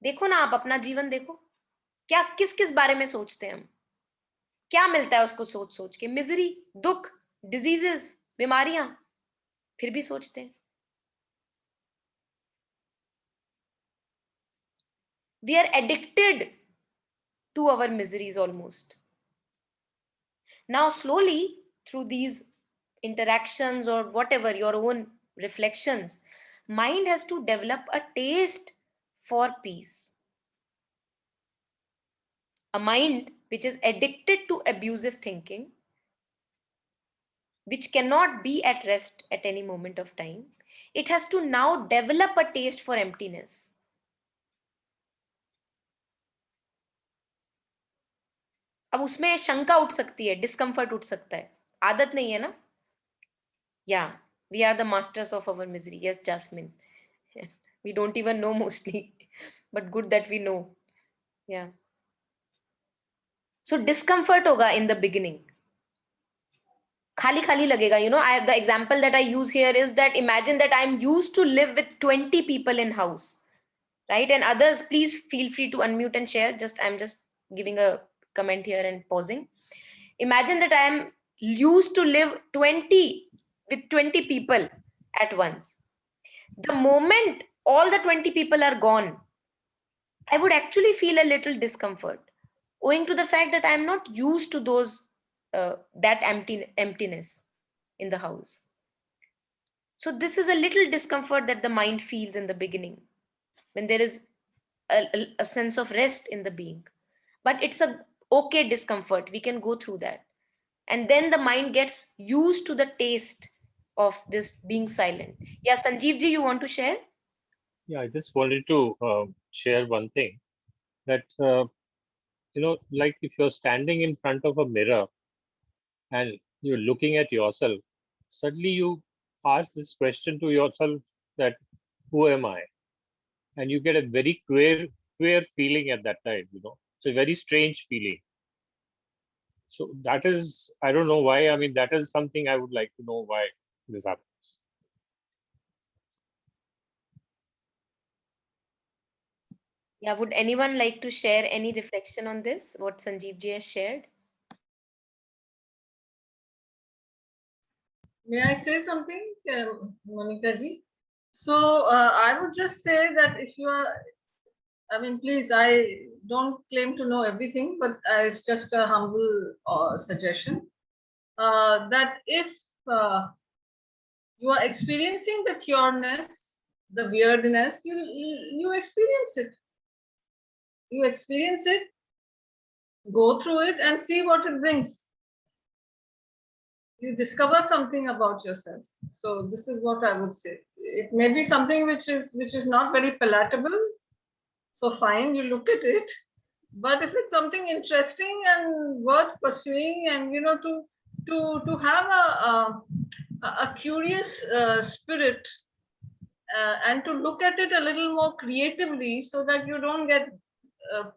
[SPEAKER 1] देखो ना, आप अपना जीवन देखो, क्या किस किस बारे में सोचते हैं हम, क्या मिलता है उसको सोच सोच के? मिजरी, दुख, डिजीजेस, बीमारियां, फिर भी सोचते हैं. We are addicted to our miseries almost. Now slowly, through these interactions or whatever, your own reflections, mind has to develop a taste for peace. A mind which is addicted to abusive thinking, which cannot be at rest at any moment of time, it has to now develop a taste for emptiness. अब उसमें शंका उठ सकती है, discomfort उठ सकता है. आदत नहीं है ना. Yeah, we are the masters of our misery. Yes, Jasmine. We don't even know mostly, but good that we know. Yeah. So discomfort होगा in the beginning. खाली खाली लगेगा. The example that I use here is that imagine that I'm used to live with 20 people in house, right? And others, please feel free to unmute and share. I'm just giving a comment here and pausing. Imagine that I am used to live with 20 people at once. The moment all the 20 people are gone, I would actually feel a little discomfort, owing to the fact that I'm not used to that emptiness in the house. So this is a little discomfort that the mind feels in the beginning, when there is a sense of rest in the being. But it's a okay discomfort. We can go through that. and then the mind gets used to the taste of this being silent. Yeah, Sanjeev ji, you want to share?
[SPEAKER 6] Yeah, I just wanted to share one thing that, like if you're standing in front of a mirror and you're looking at yourself, suddenly you ask this question to yourself that, who am I? And you get a very queer feeling at that time, It's a very strange feeling. So that is, I don't know why. I mean, that is something I would like to know why this happens.
[SPEAKER 1] Yeah, would anyone like to share any reflection on this, what Sanjeev ji has shared?
[SPEAKER 7] May I say something, Monica ji? So I would just say that if you are, I mean, please, I don't claim to know everything, but it's just a humble suggestion that if you are experiencing the cureness, the weirdness, you experience it. You experience it, go through it, and see what it brings. You discover something about yourself. So this is what I would say. It may be something which is not very palatable. So fine, you look at it. But if it's something interesting and worth pursuing, and to have a curious spirit, and to look at it a little more creatively, so that you don't get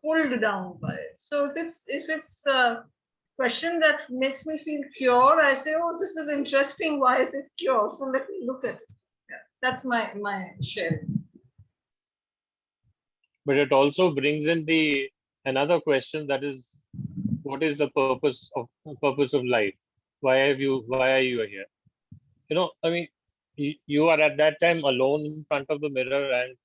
[SPEAKER 7] pulled down by it. So if it's a question that makes me feel cure, I say, oh, this is interesting. Why is it cure? So let me look at it. Yeah, that's my share.
[SPEAKER 6] But it also brings in another question, that is, what is the purpose of life? Why are you here? I mean, you are at that time alone in front of the mirror, and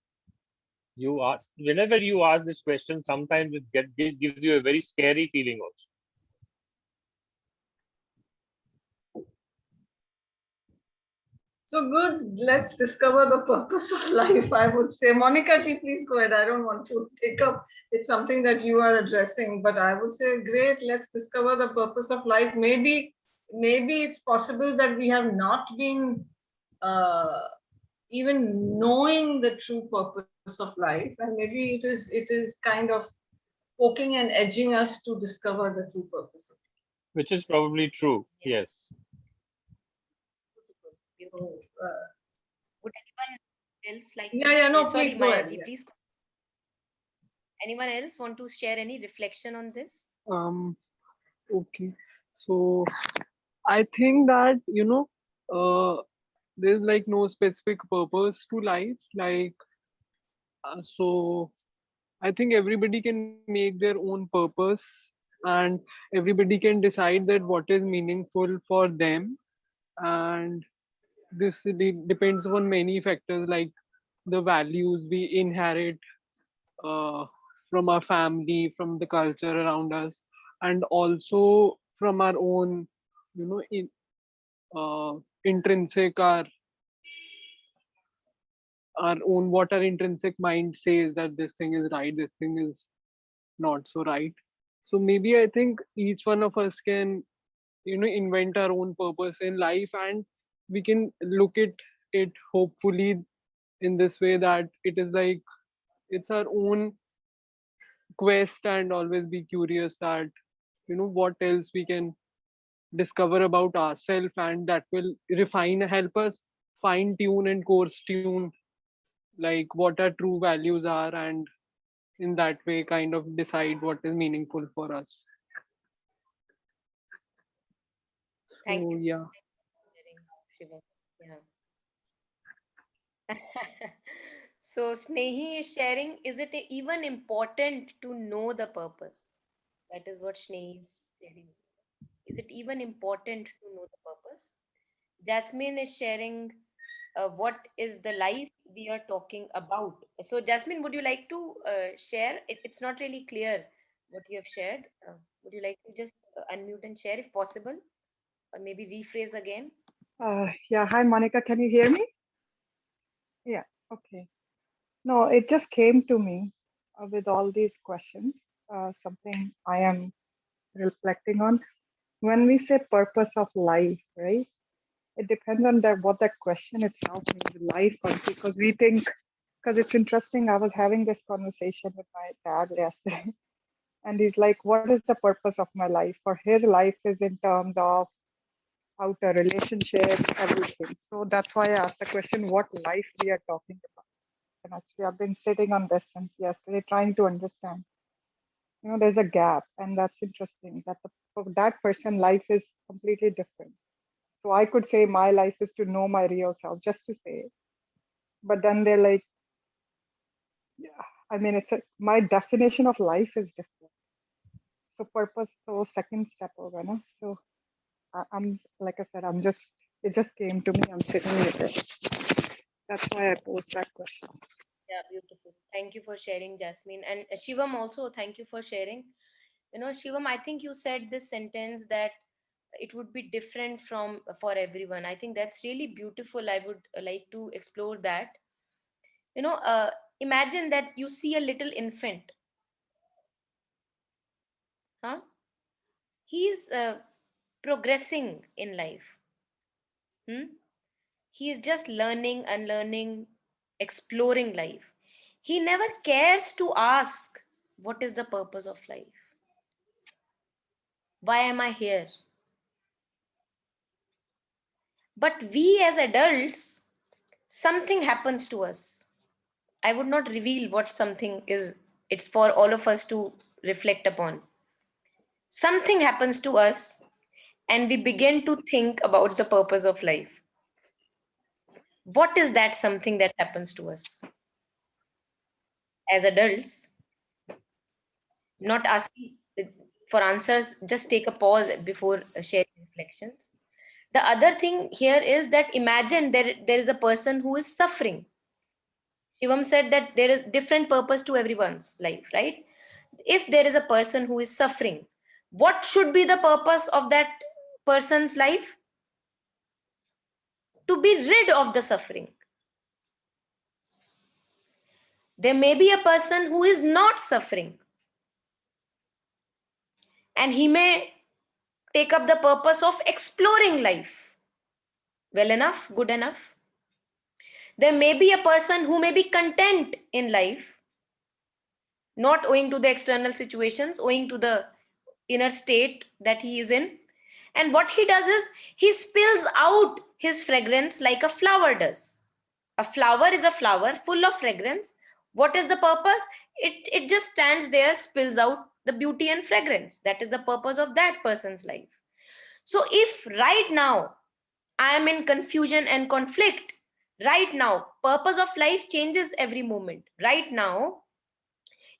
[SPEAKER 6] whenever you ask this question, sometimes it gives you a very scary feeling also.
[SPEAKER 7] So good. Let's discover the purpose of life, I would say. Monica ji, please go ahead. I don't want to take up. It's something that you are addressing, but I would say, great. Let's discover the purpose of life. Maybe it's possible that we have not been even knowing the true purpose of life, and maybe it is kind of poking and edging us to discover the true purpose of life.
[SPEAKER 6] Which is probably true.
[SPEAKER 1] Yeah.
[SPEAKER 6] Yes.
[SPEAKER 7] So,
[SPEAKER 1] Would anyone else like
[SPEAKER 7] yeah, no,
[SPEAKER 1] sorry,
[SPEAKER 7] please go
[SPEAKER 1] Maya
[SPEAKER 7] ahead.
[SPEAKER 1] ji,
[SPEAKER 7] Yeah.
[SPEAKER 1] please. Anyone else want to share any reflection on this?
[SPEAKER 8] Okay. So I think that, there's like no specific purpose to life. Like, so I think everybody can make their own purpose, and everybody can decide that what is meaningful for them. And this depends on many factors, like the values we inherit from our family, from the culture around us, and also from our own, intrinsic, our own, what our intrinsic mind says, that this thing is right, this thing is not so right. So maybe I think each one of us can, invent our own purpose in life, and we can look at it hopefully in this way, that it is like it's our own quest, and always be curious that, what else we can discover about ourselves, and that will help us fine tune and course tune like what our true values are, and in that way kind of decide what is meaningful for us.
[SPEAKER 1] Thank
[SPEAKER 8] So
[SPEAKER 1] you.
[SPEAKER 8] yeah.
[SPEAKER 1] Shivam. Yeah. So Snehi is sharing, is it even important to know the purpose? That is what Snehi is sharing. Is it even important to know the purpose? Jasmine is sharing, what is the life we are talking about. So Jasmine, would you like to share? It's not really clear what you have shared. Would you like to just unmute and share if possible? Or maybe rephrase again?
[SPEAKER 9] Yeah, hi Monica, can you hear me? Yeah, okay. No, it just came to me with all these questions, something I am reflecting on. when we say purpose of life, right? It depends on what that question itself means, life, because we think, because it's interesting. I was having this conversation with my dad yesterday, and he's like, "What is the purpose of my life?" For his life is in terms of outer relationships, everything. So that's why I asked the question, what life we are talking about. And actually, I've been sitting on this since yesterday, trying to understand. There's a gap, and that's interesting. That for that person, life is completely different. So I could say my life is to know my real self, just to say it. But then they're like, yeah, I mean, my definition of life is different. So purpose, so second step over, no? So I'm, like I said, it just came to me. I'm sitting with it. That's why I posed that question.
[SPEAKER 1] Yeah, beautiful. Thank you for sharing, Jasmine. And Shivam also, thank you for sharing. Shivam, I think you said this sentence that it would be different for everyone. I think that's really beautiful. I would like to explore that. Imagine that you see a little infant. Huh? He's progressing in life. He is just learning, unlearning, exploring life. He never cares to ask, what is the purpose of life? Why am I here? But we as adults, something happens to us. I would not reveal what something is. It's for all of us to reflect upon. Something happens to us, and we begin to think about the purpose of life. What is that something that happens to us? As adults, not asking for answers, just take a pause before sharing reflections. The other thing here is that imagine there is a person who is suffering. Shivam said that there is different purpose to everyone's life, right? If there is a person who is suffering, what should be the purpose of that person's life? To be rid of the suffering. There may be a person who is not suffering, and he may take up the purpose of exploring life. Well enough, good enough. There may be a person who may be content in life, not owing to the external situations, owing to the inner state that he is in. And what he does is he spills out his fragrance like a flower does. A flower is a flower full of fragrance. What is the purpose? It just stands there, spills out the beauty and fragrance. That is the purpose of that person's life. So if right now I am in confusion and conflict, right now, purpose of life changes every moment. Right now,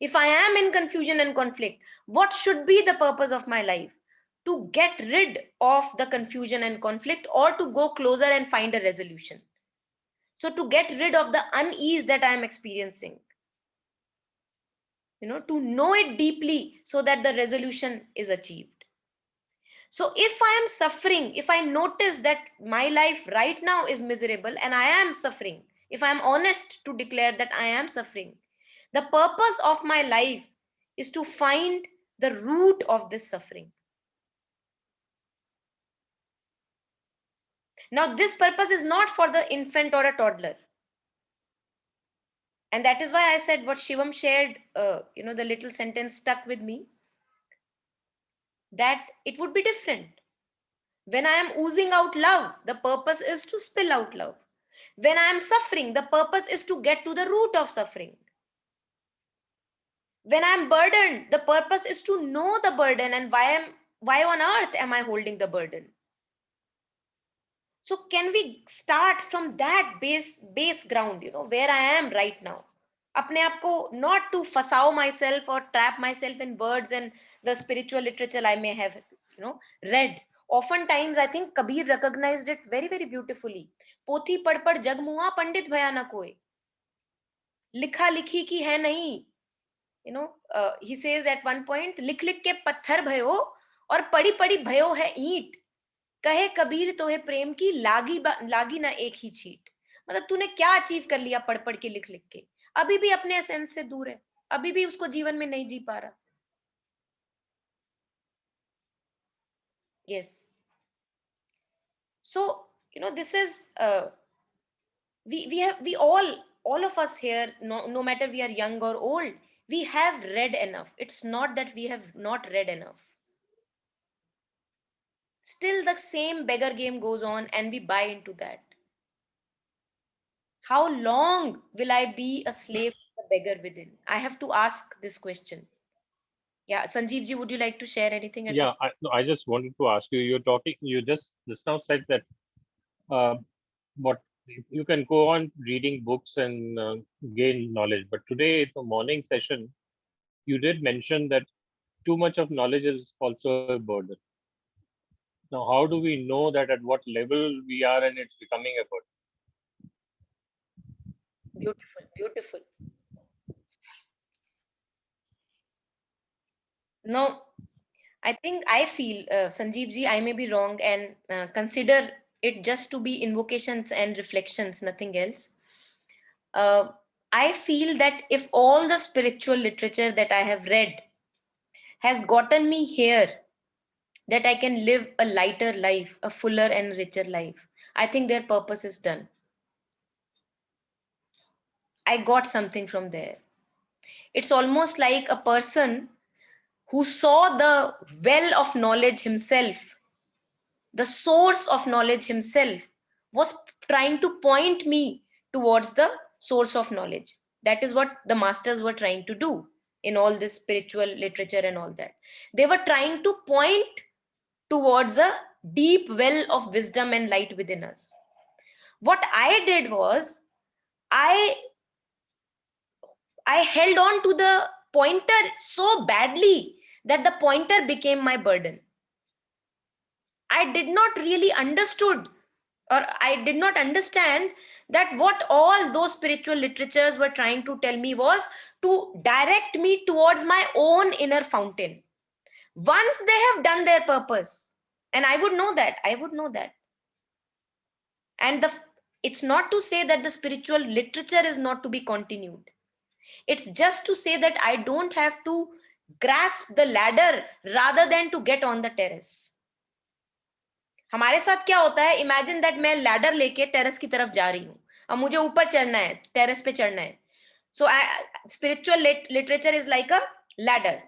[SPEAKER 1] if I am in confusion and conflict, what should be the purpose of my life? To get rid of the confusion and conflict, or to go closer and find a resolution. So to get rid of the unease that I am experiencing, to know it deeply so that the resolution is achieved. So if I am suffering, if I notice that my life right now is miserable and I am suffering, if I am honest to declare that I am suffering, the purpose of my life is to find the root of this suffering. Now, this purpose is not for the infant or a toddler. And that is why I said what Shivam shared, the little sentence stuck with me, that it would be different. When I am oozing out love, the purpose is to spill out love. When I am suffering, the purpose is to get to the root of suffering. When I am burdened, the purpose is to know the burden and why on earth am I holding the burden? So can we start from that base ground, where I am right now? अपने आप को not to फसाओ myself or trap myself in words and the spiritual literature I may have, read. Oftentimes, I think Kabir recognized it very, very beautifully. पोथी पढ़ पढ़ जग मुआ पंडित भया न कोई. लिखा लिखी की है नहीं. He says at one point, लिख लिख के पत्थर भयो और पड़ी पड़ी भयो है ईंट. कहे कबीर तोहे प्रेम की लागी ना एक ही छीट. मतलब तूने क्या अचीव कर लिया पढ़ पढ़ के लिख लिख के? अभी भी अपने एसेंस से दूर है, अभी भी उसको जीवन में नहीं जी पा रहा. Yes. So, this is we all of us here, no matter we are young or old, we have read enough. It's not that we have not read enough. Still the same beggar game goes on and we buy into that. How long will I be a slave to the beggar within? I have to ask this question. Yeah, Sanjeev ji, would you like to share anything at
[SPEAKER 6] Yeah, I just wanted to ask you. You just now said that what you can go on reading books and gain knowledge, but today in the morning session, you did mention that too much of knowledge is also a burden. Now, how do we know that at what level we are and it's becoming a burden?
[SPEAKER 1] Beautiful, beautiful. No, I feel, Sanjeev ji, I may be wrong, and consider it just to be invocations and reflections, nothing else. I feel that if all the spiritual literature that I have read has gotten me here, that I can live a lighter life, a fuller and richer life, I think their purpose is done. I got something from there. It's almost like a person who saw the well of knowledge himself, the source of knowledge himself, was trying to point me towards the source of knowledge. That is what the masters were trying to do in all this spiritual literature and all that. They were trying to point towards a deep well of wisdom and light within us. What I did was, I held on to the pointer so badly that the pointer became my burden. I did not really understood, or I did not understand that what all those spiritual literatures were trying to tell me was to direct me towards my own inner fountain. Once they have done their purpose, and I would know that. And it's not to say that the spiritual literature is not to be continued. It's just to say that I don't have to grasp the ladder rather than to get on the terrace. हमारे साथ क्या होता है, imagine that मैं ladder लेके terrace की तरफ जा रही हूँ, अब मुझे ऊपर चढ़ना है, टेरेस पे चढ़ना है. So spiritual literature is like a ladder.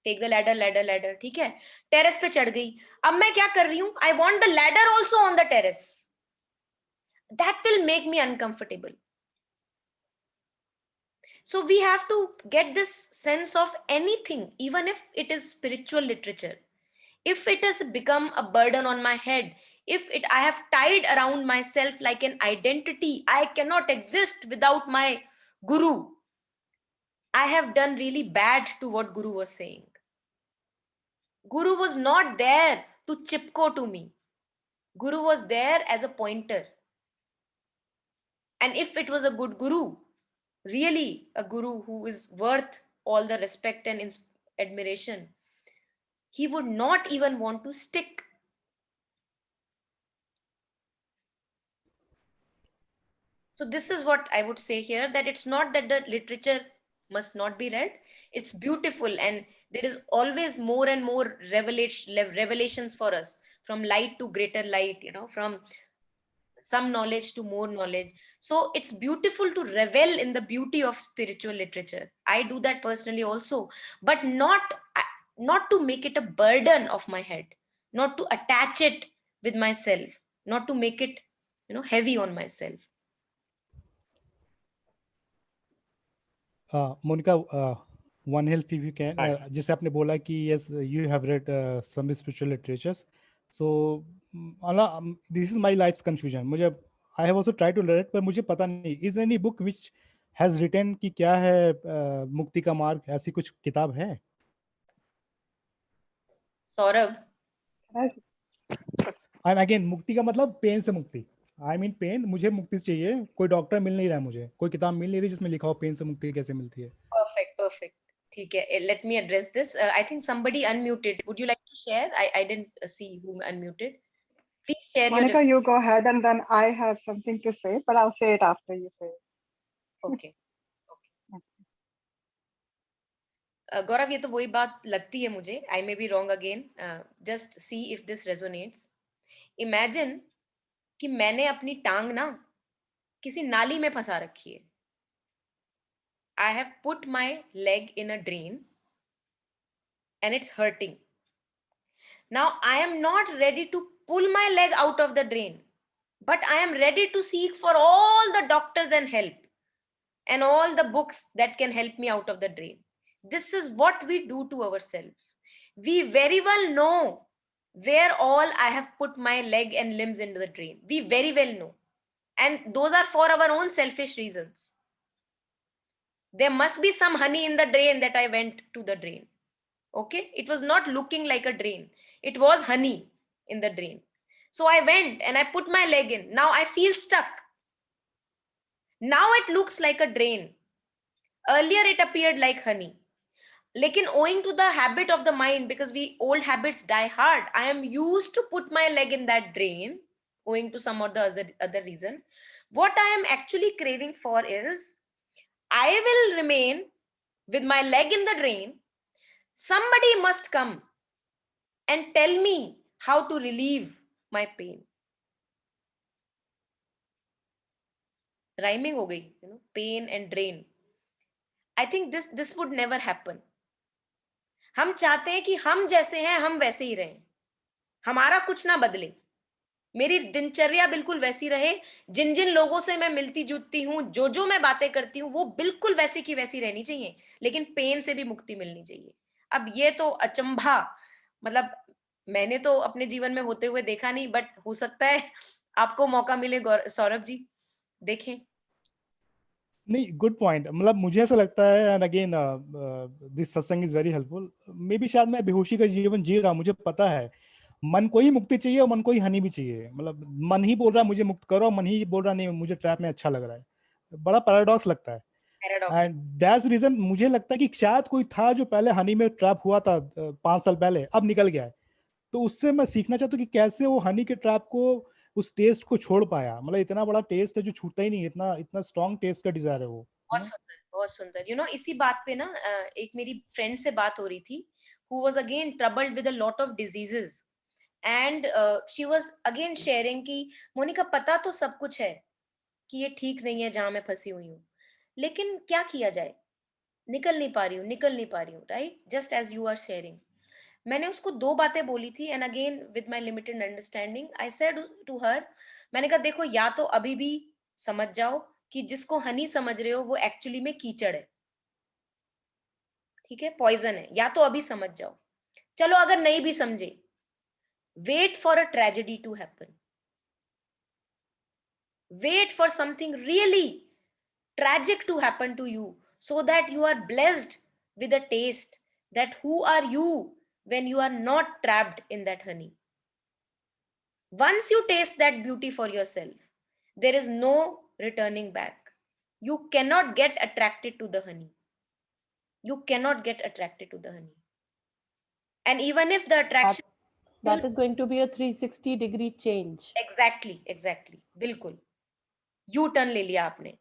[SPEAKER 1] Take the ladder, ठीक है, टेरेस पे चढ़ गई. अब मैं क्या कर रही हूँ, I want the ladder also on the terrace. That will make me uncomfortable. So we have to get this sense of anything, even if it is spiritual literature. If it has become a burden on my head, if I have tied around myself like an identity, I cannot exist without my guru, I have done really bad to what Guru was saying. Guru was not there to chipko to me. Guru was there as a pointer. And if it was a good Guru, really a Guru who is worth all the respect and admiration, he would not even want to stick. So this is what I would say here, that it's not that the literature must not be read. It's beautiful, and there is always more and more revelations for us, from light to greater light, from some knowledge to more knowledge. So it's beautiful to revel in the beauty of spiritual literature. I do that personally also, but not to make it a burden of my head, not to attach it with myself, not to make it heavy on myself.
[SPEAKER 5] Monica, one help if you can. जैसे आपने बोला कि yes, you have read some spiritual literatures. So this is my life's confusion. मुझे I have also tried to learn it, पर मुझे पता नहीं. Is there any book which has written कि क्या है मुक्ति का मार्ग, ऐसी कुछ किताब है?
[SPEAKER 1] सौरभ.
[SPEAKER 5] And again, मुक्ति का मतलब पेन से मुक्ति. I mean पेन, मुझे मुक्ति चाहिए. कोई डॉक्टर मिल नहीं रहा है मुझे, कोई किताब मिल नहीं रही जिसमें लिखा हो पेन से मुक्ति कैसे मिलती है.
[SPEAKER 1] Perfect. ठीक है. Let me address this. I think somebody unmuted. Would you like to share? I didn't see who unmuted. Please share.
[SPEAKER 9] Monica, you go ahead, and then I have something to say, but I'll say it after you say it.
[SPEAKER 1] Okay. गौरव, ये तो वही बात लगती है मुझे. I may be wrong again. Just see if this resonates. Imagine कि मैंने अपनी टांग ना किसी नाली में फंसा रखी है. I have put my leg in a drain and it's hurting. Now I am not ready to pull my leg out of the drain, but I am ready to seek for all the doctors and help and all the books that can help me out of the drain. This is what we do to ourselves. We very well know where all I have put my leg and limbs into the drain. We very well know. And those are for our own selfish reasons. There must be some honey in the drain that I went to the drain. Okay, it was not looking like a drain, it was honey in the drain. So I went and I put my leg in. Now I feel stuck. Now it looks like a drain. Earlier it appeared like honey. Lekin owing to the habit of the mind, because we old habits die hard, I am used to put my leg in that drain owing to some or the other reason. What I am actually craving for is, I will remain with my leg in the drain. Somebody must come and tell me how to relieve my pain. Rhyming ho gayi, pain and drain. I think this would never happen. हम चाहते हैं कि हम जैसे हैं हम वैसे ही रहें, हमारा कुछ ना बदले, मेरी दिनचर्या बिल्कुल वैसी रहे, जिन जिन लोगों से मैं मिलती जुलती हूँ, जो मैं बातें करती हूँ, वो बिल्कुल वैसी की वैसी रहनी चाहिए, लेकिन पेन से भी मुक्ति मिलनी चाहिए. अब ये तो अचंभा, मतलब मैंने तो अपने जीवन में होते हुए देखा नहीं, बट हो सकता है आपको मौका मिले. सौरभ जी देखें.
[SPEAKER 5] नहीं, गुड पॉइंट. मतलब मुझे ऐसा लगता है, एंड अगेन दिस सत्संग is very helpful. May be शायद मैं बेहोशी का जीवन जी रहा हूँ, मुझे पता है मन को ही मुक्ति चाहिए और मन को ही हनी भी चाहिए. मतलब मन ही बोल रहा है मुझे मुक्त करो, मन ही बोल रहा नहीं मुझे ट्रैप में अच्छा लग रहा है. बड़ा पैराडॉक्स लगता है. एंड दैट्स रीजन मुझे लगता है कि शायद कोई था जो पहले हनी में ट्रैप हुआ था 5 साल पहले, अब निकल गया है. तो उससे मैं सीखना चाहता हूँ कि कैसे वो हनी के ट्रैप को, उस टेस्ट को छोड़ पाया. मतलब इतना बड़ा टेस्ट है जो छूटता ही नहीं, इतना स्ट्रॉन्ग टेस्ट का डिजायर है वो.
[SPEAKER 1] बहुत सुंदर, बहुत सुंदर. इसी बात पे ना एक मेरी फ्रेंड से बात हो रही थी, who was again troubled with a lot of diseases, and she was again sharing कि मोनिका पता तो सब कुछ है कि ये ठीक नहीं है जहां मैं फंसी हुई हूँ, लेकिन क्या किया जाए, निकल नहीं पा रही हूँ, right? Just as you are sharing. मैंने उसको 2 बातें बोली थी, and again with my limited understanding I said to her, मैंने कहा देखो, या तो अभी भी समझ जाओ कि जिसको हनी समझ रहे हो वो एक्चुअली में कीचड़ है, ठीक है, पॉइजन है, या तो अभी समझ जाओ. चलो अगर नहीं भी समझे, wait for a tragedy to happen, wait for something really tragic to happen to you, so that you are blessed with a taste that who are you when you are not trapped in that honey. Once you taste that beauty for yourself, there is no returning back. You cannot get attracted to the honey. You cannot get attracted to the honey. And even if the attraction,
[SPEAKER 4] that is going to be a 360-degree change.
[SPEAKER 1] Exactly. बिल्कुल U-turn ले लिया आपने.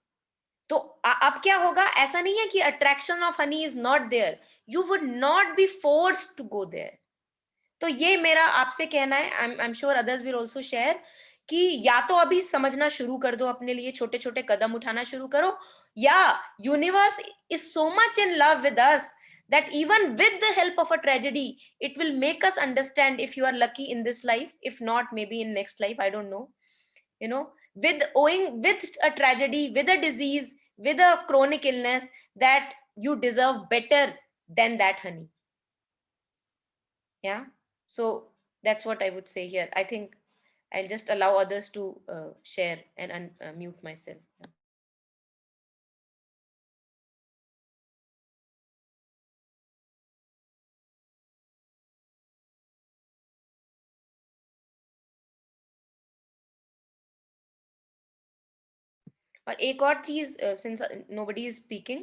[SPEAKER 1] तो अब क्या होगा, ऐसा नहीं है कि attraction of honey is not there, you would not be forced to go there. तो ये मेरा आपसे कहना है, I am sure others will also share, कि या तो अभी समझना शुरू कर दो, अपने लिए छोटे छोटे कदम उठाना शुरू करो, या universe is so much in love with us that even with the help of a tragedy, it will make us understand if you are lucky in this life, if not maybe in next life, I don't know, with a tragedy, with a disease, with a chronic illness, that you deserve better than that honey. Yeah, so that's what I would say here. I think I'll just allow others to share and mute myself. Yeah. और एक और चीज, since nobody is speaking,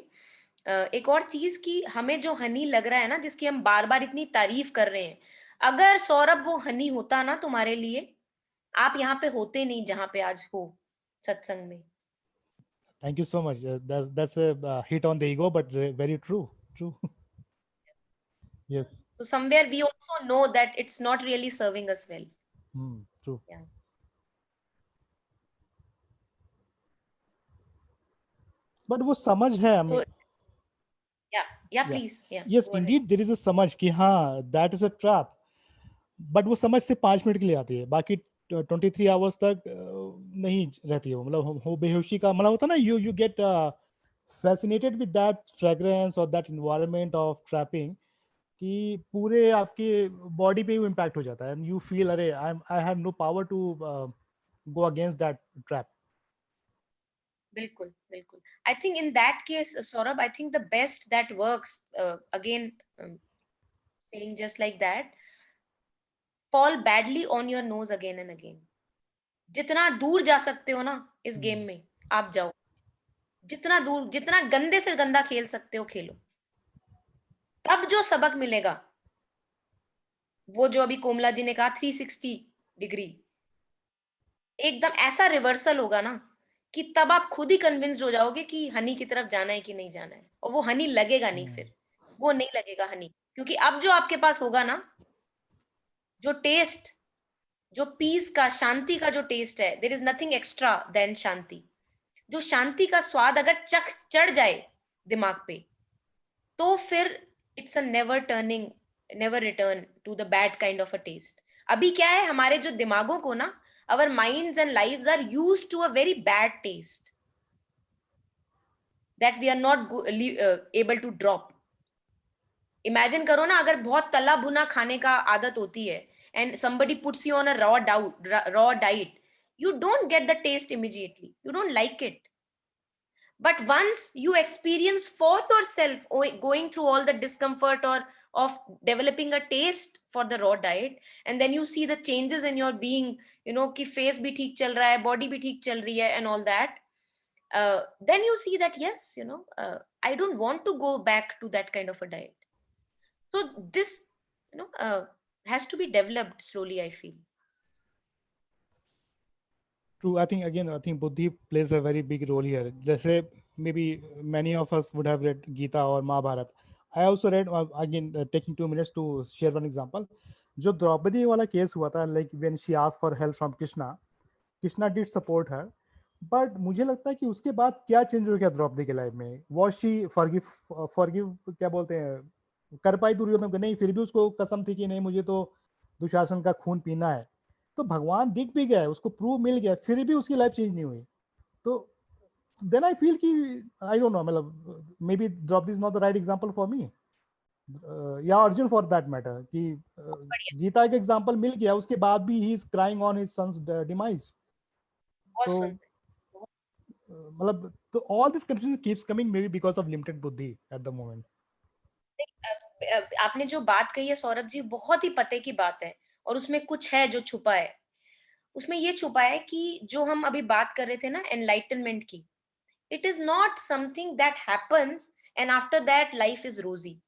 [SPEAKER 1] एक और चीज की, हमें जो हनी लग रहा है ना, जिसकी हम बार बार इतनी तारीफ कर रहे हैं, अगर सौरभ वो हनी होता ना तुम्हारे लिए, आप यहाँ पे होते नहीं जहाँ पे आज हो सत्संग में.
[SPEAKER 5] Thank you so much. That's a hit on the ego, but very true. Yes.
[SPEAKER 1] So somewhere we also know that it's not really serving us well.
[SPEAKER 5] True.
[SPEAKER 1] Yeah.
[SPEAKER 5] But वो समझ है हमें.
[SPEAKER 1] So, yeah,
[SPEAKER 5] Yeah.
[SPEAKER 1] please. Yeah.
[SPEAKER 5] Yes,
[SPEAKER 1] go ahead.
[SPEAKER 5] indeed, there is a समझ कि हाँ, that is a trap. But वो समझ से 5 मिनट के लिए आती है, बाकी 23 hours तक नहीं रहती है वो. मतलब वो बेहोशी का मतलब होता है ना, you get fascinated with that fragrance or that environment of trapping, कि पूरे आपके बॉडी पे वो इम्पैक्ट हो जाता है, and you feel अरे I have no power to go against that trap.
[SPEAKER 1] बिल्कुल बिल्कुल. I think in that case, Saurabh, I think the best that works, again, saying just like that, fall badly on your nose again and again. जितना दूर जा सकते हो ना इस game में आप जाओ, जितना दूर, जितना गंदे से गंदा खेल सकते हो खेलो. अब जो सबक मिलेगा, वो जो अभी कोमला जी ने कहा 360 डिग्री, एकदम ऐसा रिवर्सल होगा ना कि तब आप खुद ही कन्विंस्ड हो जाओगे कि हनी की तरफ जाना है कि नहीं जाना है. और वो हनी लगेगा नहीं, फिर वो नहीं लगेगा हनी, क्योंकि अब जो आपके पास होगा ना, जो टेस्ट, जो पीस का, शांति का जो टेस्ट है, there is nothing extra than shanti. जो शांति का स्वाद अगर चढ़ जाए दिमाग पे, तो फिर it's a never return to the bad kind of a taste. अभी क्या है, हमारे जो दिमागों को ना, our minds and lives are used to a very bad taste that we are not able to drop. Imagine करो ना, अगर बहुत तला भुना खाने का आदत होती है and somebody puts you on a raw diet, you don't get the taste immediately, you don't like it. But once you experience for yourself going through all the discomfort or of developing a taste for the raw diet, and then you see the changes in your being, you know, कि face भी ठीक चल रहा है, body भी ठीक चल रही है and all that, then you see that yes, you know, I don't want to go back to that kind of a diet. So this, you know, has to be developed slowly, I feel.
[SPEAKER 5] True. I think buddhi plays a very big role here. जैसे maybe many of us would have read Gita or Mahabharata. I also read, again, taking 2 minutes to share one example. जो द्रौपदी वाला case हुआ था, like when she asked for help from Krishna did support her. But मुझे लगता है कि उसके बाद क्या चेंज हो गया द्रौपदी के लाइफ में. Was she forgive क्या बोलते हैं, कर पाई दुर्योधन को? नहीं, फिर भी उसको कसम थी कि नहीं, मुझे तो दुशासन का खून पीना है. तो भगवान दिख भी गया, उसको प्रूव मिल गया, फिर भी उसकी लाइफ चेंज नहीं हुई. तो देन आई फील कि आई डोंट नो, मतलब maybe Draupadi is not the right example for me, या अर्जुन फॉर दैट मैटर, कि गीता का एग्जांपल मिल गया, उसके बाद भी he is crying on his sons demise. तो मतलब तो all this confusion keeps coming maybe because of limited buddhi at the moment.
[SPEAKER 1] आपने जो बात कही है सौरभ जी, बहुत ही पते की बात है, और उसमें कुछ है जो छुपा है. उसमें ये छुपा है कि जो हम अभी बात कर रहे थे ना एनलाइटनमेंट की, it is not something that happens and after that life is रोजी.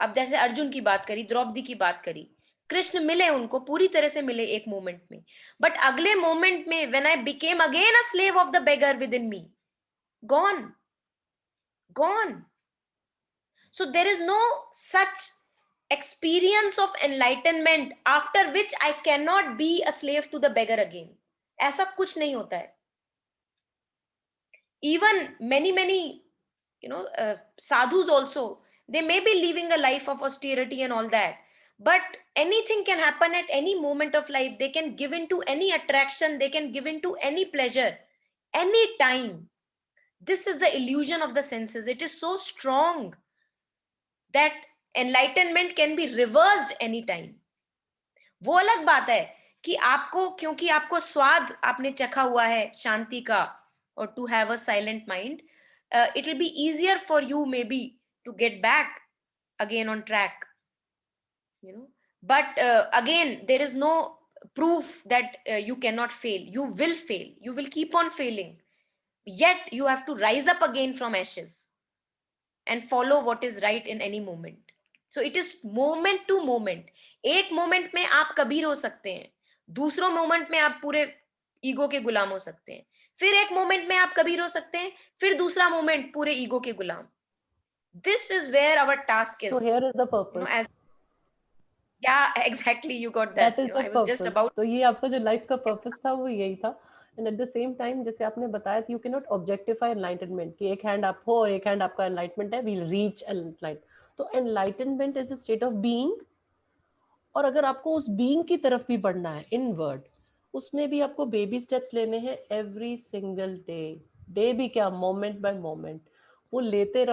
[SPEAKER 1] अब जैसे अर्जुन की बात करी, द्रौपदी की बात करी, कृष्ण मिले, उनको पूरी तरह से मिले एक मोमेंट में, बट अगले मोमेंट में when I became again a slave of the beggar with in me, gone. So there is no such experience of enlightenment after which I cannot be a slave to the beggar again. ऐसा कुछ नहीं होता है. Even many you know, sadhus also, they may be living a life of austerity and all that, but anything can happen at any moment of life. They can give into any attraction, they can give into any pleasure any time. This is the illusion of the senses. It is so strong that enlightenment can be reversed anytime. वो अलग बात है कि आपको, क्योंकि आपको स्वाद आपने चखा हुआ है शांति का, और to have a silent mind, it will be easier for you maybe to get back again on track, you know. But again, there is no proof that you cannot fail. You will fail, you will keep on failing, yet you have to rise up again from ashes and follow what is right in any moment. So it is moment to moment. एक moment में आप कबीर हो सकते हैं, दूसरों moment में आप पूरे ईगो के गुलाम हो सकते हैं, फिर एक मोमेंट में आप कबीर हो सकते हैं, फिर दूसरा मोमेंट पूरे ईगो के गुलाम. This is where our task is.
[SPEAKER 4] So here is the
[SPEAKER 1] You know,
[SPEAKER 4] purpose.
[SPEAKER 1] as yeah, exactly, you got that.
[SPEAKER 4] That is
[SPEAKER 1] You know,
[SPEAKER 4] the
[SPEAKER 1] I was just
[SPEAKER 4] purpose.
[SPEAKER 1] about
[SPEAKER 4] तो ये आपका जो life का purpose था वो यही था. And at the same time जैसे आपने बताया you can not objectify enlightenment कि एक हैंड आप हो और एक हैंड आपका एनलाइटमेंट है, वील रीच एनलाइट. तो enlightenment is a state of being. और अगर आपको उस बीइंग की तरफ भी बढ़ना है इनवर्ड, उसमें भी आपको बेबी स्टेप्स लेने हैं एवरी सिंगल डे. डे भी क्या, मोमेंट बाय मोमेंट वो लेते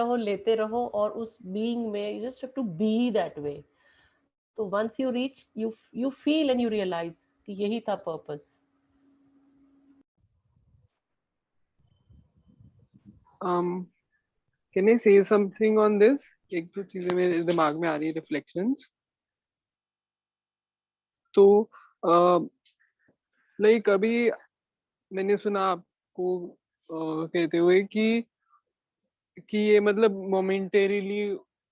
[SPEAKER 4] रहो और उस बीइंग में you just have to be that way. तो once you reach you feel and you realise कि यही था purpose.
[SPEAKER 8] Can I say something on this? एक दो चीजें मेरे दिमाग में आ रही है, रिफ्लेक्शंस. तो लाइक अभी मैंने सुना आपको कहते हुए कि ये मतलब मोमेंटेरीली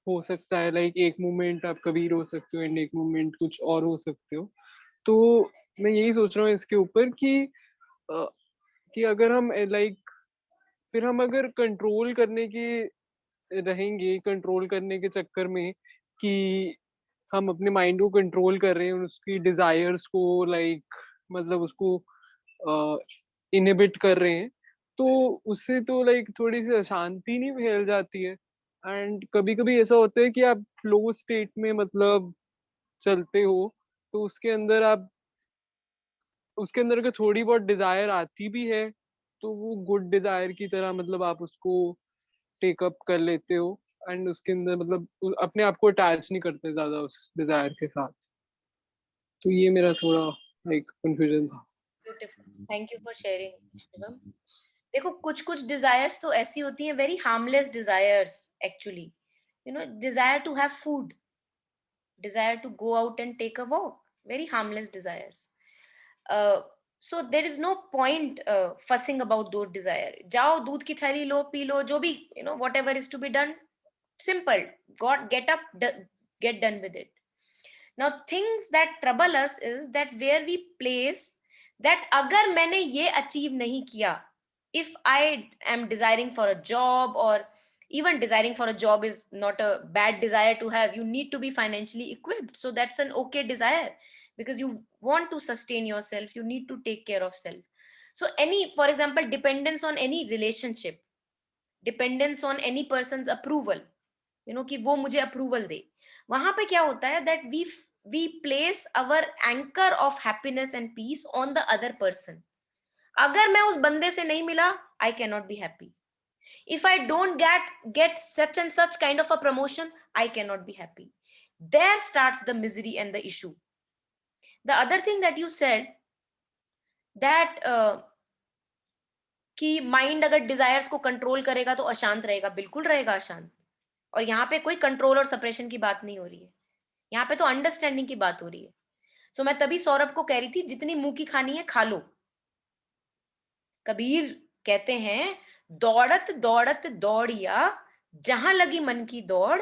[SPEAKER 8] हो सकता है. लाइक एक मोमेंट आप कबीर हो सकते हो एंड एक मोमेंट कुछ और हो सकते हो. तो मैं यही सोच रहा हूँ इसके ऊपर कि अगर हम लाइक फिर हम अगर कंट्रोल करने के रहेंगे, कंट्रोल करने के चक्कर में कि हम अपने माइंड को कंट्रोल कर रहे हैं, उसकी डिजायर्स को लाइक मतलब उसको इनहिबिट कर रहे हैं, तो उससे तो लाइक थोड़ी सी अशांति नहीं फैल जाती है. एंड कभी कभी ऐसा होता है कि आप फ्लो स्टेट में मतलब चलते हो, तो उसके अंदर अगर थोड़ी बहुत डिजायर आती भी है तो वो गुड डिजायर की तरह मतलब आप उसको टेकअप कर लेते हो एंड उसके अंदर मतलब अपने आप को अटैच नहीं करते ज्यादा उस डिजायर के साथ. तो ये मेरा थोड़ा लाइक कंफ्यूजन था.
[SPEAKER 1] Beautiful, thank you for sharing Shivam. देखो कुछ कुछ डिजायर्स तो ऐसी होती हैं, very harmless desires actually. You know, desire to have food, desire to go out and take a walk, very harmless desires. So there is no point fussing about those desire. जाओ दूध की थैली लो, P low, जो भी, you know, whatever is to be done, simple, get up, get done with it. Now things that trouble us is that where we place that अगर मैंने ये achieve नहीं किया, if I am desiring for a job, or even desiring for a job is not a bad desire to have. You need to be financially equipped, so that's an okay desire, because you want to sustain yourself, you need to take care of self. So any, for example, dependence on any relationship, dependence on any person's approval, you know, कि वो मुझे approval दे, वहां पे क्या होता है that we place our anchor of happiness and peace on the other person. अगर मैं उस बंदे से नहीं मिला, I cannot be happy. If I don't get such and such kind of a promotion, I cannot be happy. There starts the misery and the issue. The other thing that you said, that कि mind अगर desires को control करेगा तो अशांत रहेगा. बिल्कुल रहेगा अशांत. और यहाँ पे कोई कंट्रोल और सप्रेशन की बात नहीं हो रही है, यहाँ पे तो अंडरस्टैंडिंग की बात हो रही है. सो मैं तभी सौरभ को कह रही थी, जितनी मुंह की खानी है खा लो. कबीर कहते हैं, दौड़त दौड़त दौड़िया, जहां लगी मन की दौड़,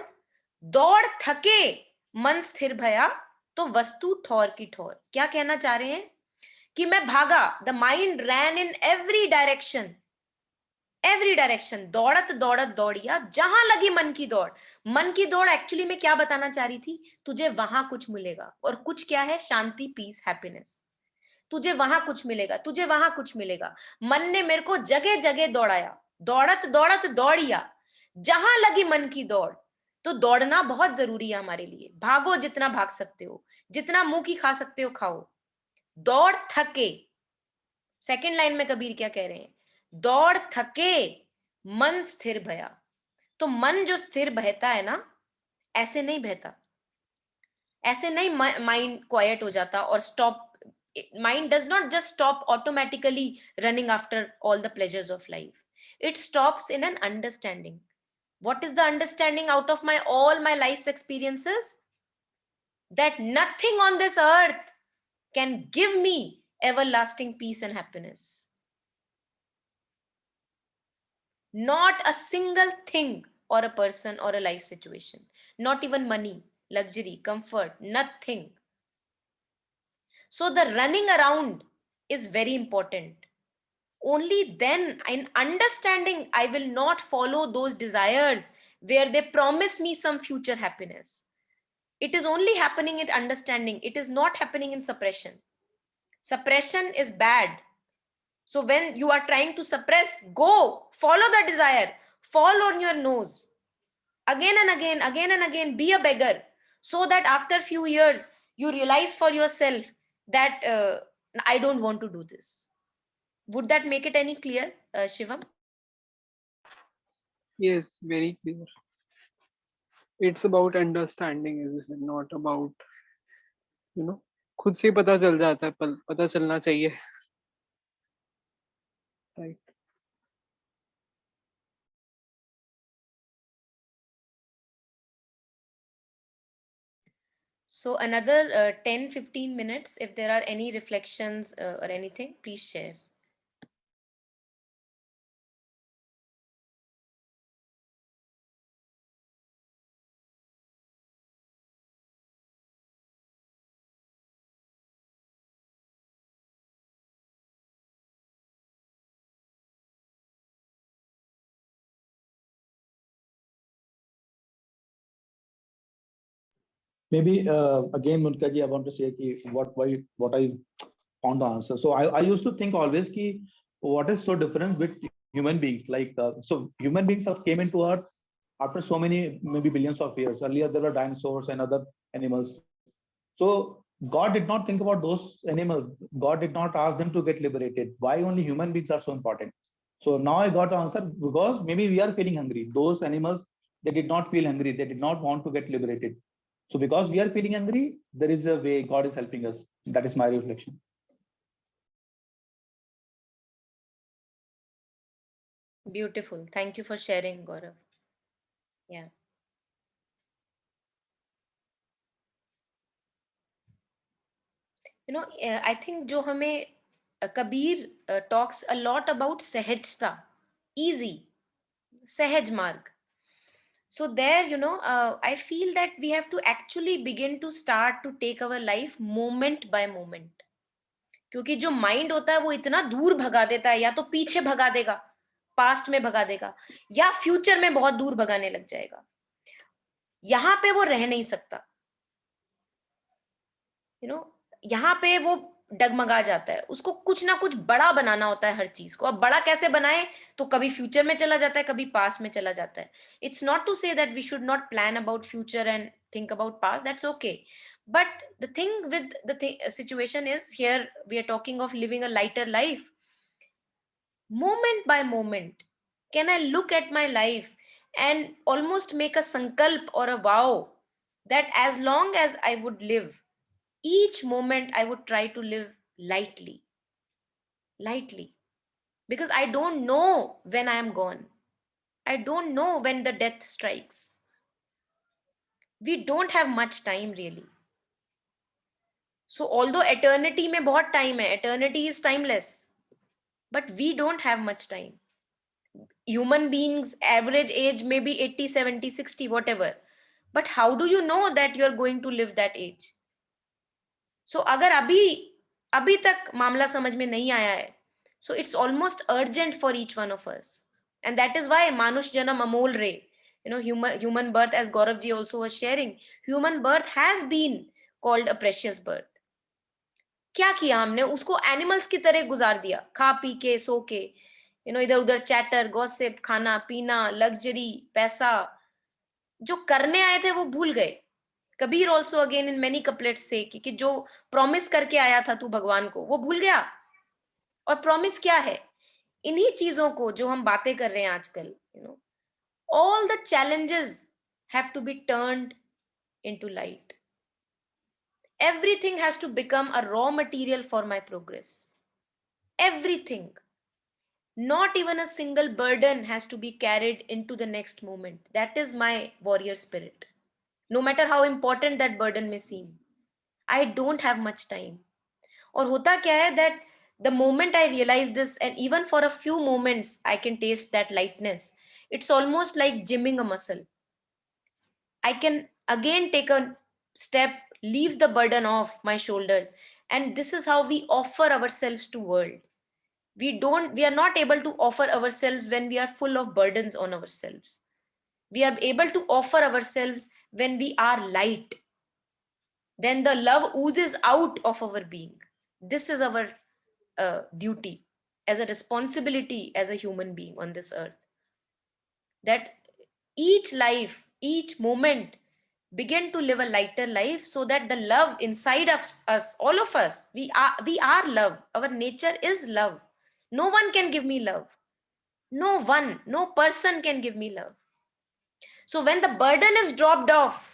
[SPEAKER 1] दौड़ थके मन स्थिर भया, तो वस्तु ठौर की ठौर. क्या कहना चाह रहे हैं कि मैं भागा, the mind ran in every direction, दौड़त दौड़त दौड़िया, जहां लगी मन की दौड़. मन की दौड़ एक्चुअली में क्या बताना चाह रही थी, तुझे वहां कुछ मिलेगा. और कुछ क्या है, शांति, पीस, हैप्पीनेस. तुझे वहां कुछ मिलेगा, तुझे वहां कुछ मिलेगा. मन ने मेरे को जगह जगह दौड़ाया, दौड़त दौड़त दौड़िया, जहां लगी मन की दौड़. तो दौड़ना बहुत जरूरी है हमारे लिए. भागो जितना भाग सकते हो, जितना मुंह की खा सकते हो खाओ. दौड़ थके, सेकंड लाइन में कबीर क्या कह रहे हैं, दौड़ थके मन स्थिर भया. तो मन जो स्थिर बहता है ना, ऐसे नहीं बहता, ऐसे नहीं माइंड क्वाइट हो जाता और stop. Mind does not just stop automatically running after all the pleasures of life. It stops in an understanding. What is the understanding out of all my life's experiences? That nothing on this earth can give me everlasting peace and happiness. Not a single thing or a person or a life situation. Not even money, luxury, comfort, nothing. So the running around is very important. Only then, in understanding, I will not follow those desires where they promise me some future happiness. It is only happening in understanding. It is not happening in suppression. Suppression is bad. So when you are trying to suppress, go, follow the desire, fall on your nose. Again and again, be a beggar. So that after few years, you realize for yourself that I don't want to do this. Would that make it any clear, Shivam?
[SPEAKER 8] Yes, very clear. It's about understanding, is it not about, you know, खुद से पता चल जाता है, पता चलना चाहिए. Right.
[SPEAKER 1] So another 10-15 minutes, if there are any reflections or anything, please share.
[SPEAKER 3] Maybe again, Monica ji, I want to say ki what I found the answer. So I used to think always ki what is so different with human beings? Like so human beings have came into Earth after so many maybe billions of years. Earlier there were dinosaurs and other animals. So God did not think about those animals. God did not ask them to get liberated. Why only human beings are so important? So now I got the answer, because maybe we are feeling hungry. Those animals, they did not feel hungry. They did not want to get liberated. So because we are feeling hungry, there is a way God is helping us. That is my reflection.
[SPEAKER 1] Beautiful. Thank you for sharing, Gaurav. Yeah. I think जो हमें Kabir talks a lot about सहजता, easy, सहज मार्ग. So there, I feel that we have to actually begin to start to take our life moment by moment. क्योंकि जो mind होता है वो इतना दूर भगा देता है, या तो पीछे भगा देगा, पास्ट में भगा देगा, या फ्यूचर में बहुत दूर भगाने लग जाएगा. यहाँ पे वो रह नहीं सकता. यहाँ पे वो डगमगा जाता है. उसको कुछ ना कुछ बड़ा बनाना होता है हर चीज को. अब बड़ा कैसे बनाए, तो कभी फ्यूचर में चला जाता है, कभी पास्ट में चला जाता है. It's not to say that we should not plan about future and think about past, that's okay. But the thing with the situation is, here we are talking of living a lighter life. Moment by moment, can I look at my life and almost make a sankalp or a vow that as long as I would live, each moment I would try to live lightly, because I don't know when I am gone. I don't know when the death strikes. We don't have much time really. So although eternity mein bahut time hai, eternity is timeless, but we don't have much time. Human beings average age may be 80, 70, 60, whatever. But how do you know that you are going to live that age? So agar abhi tak मामला समझ में नहीं आया है, so it's almost urgent for each one of us. And that is why Manush Janam Amol Re, human birth, as Gaurav ji also was sharing, human birth has been called a precious birth. क्या किया हमने, उसको animals की तरह गुजार दिया, खा P के सो के, इधर उधर चैटर, गॉसिप, खाना पीना, लग्जरी, पैसा. जो करने आए थे वो भूल गए. Kabir also again in many couplets से कि जो प्रॉमिस करके आया था तू भगवान को, वो भूल गया. और प्रॉमिस क्या है? इन्हीं चीजों को जो हम बातें कर रहे हैं आजकल, all the challenges have to be turned into light. Everything has to become a raw material for my progress. Everything. Not even a single burden has to be carried into the next moment. That is my warrior spirit. No matter how important that burden may seem. I don't have much time. और होता क्या है that the moment I realize this, and even for a few moments I can taste that lightness, it's almost like gymming a muscle. I can again take a step, leave the burden off my shoulders, and this is how we offer ourselves to world. We are not able to offer ourselves when we are full of burdens on ourselves. We are able to offer ourselves when we are light. Then the love oozes out of our being. This is our duty as a responsibility as a human being on this earth. That each life, each moment, begin to live a lighter life, so that the love inside of us, all of us, we are love. Our nature is love. No one can give me love. No person can give me love. So when the burden is dropped off,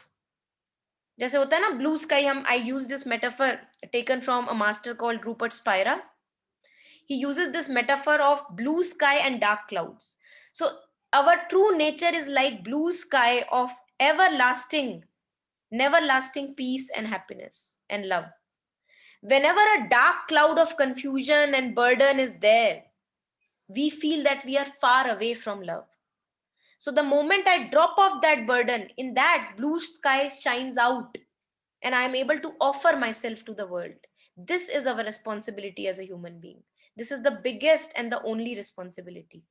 [SPEAKER 1] जैसे होता है ना blue sky, I use this metaphor taken from a master called Rupert Spira. He uses this metaphor of blue sky and dark clouds. So our true nature is like blue sky of everlasting, never lasting peace and happiness and love. Whenever a dark cloud of confusion and burden is there, we feel that we are far away from love. So the moment I drop off that burden, in that blue sky shines out, and I am able to offer myself to the world. This is our responsibility as a human being. This is the biggest and the only responsibility.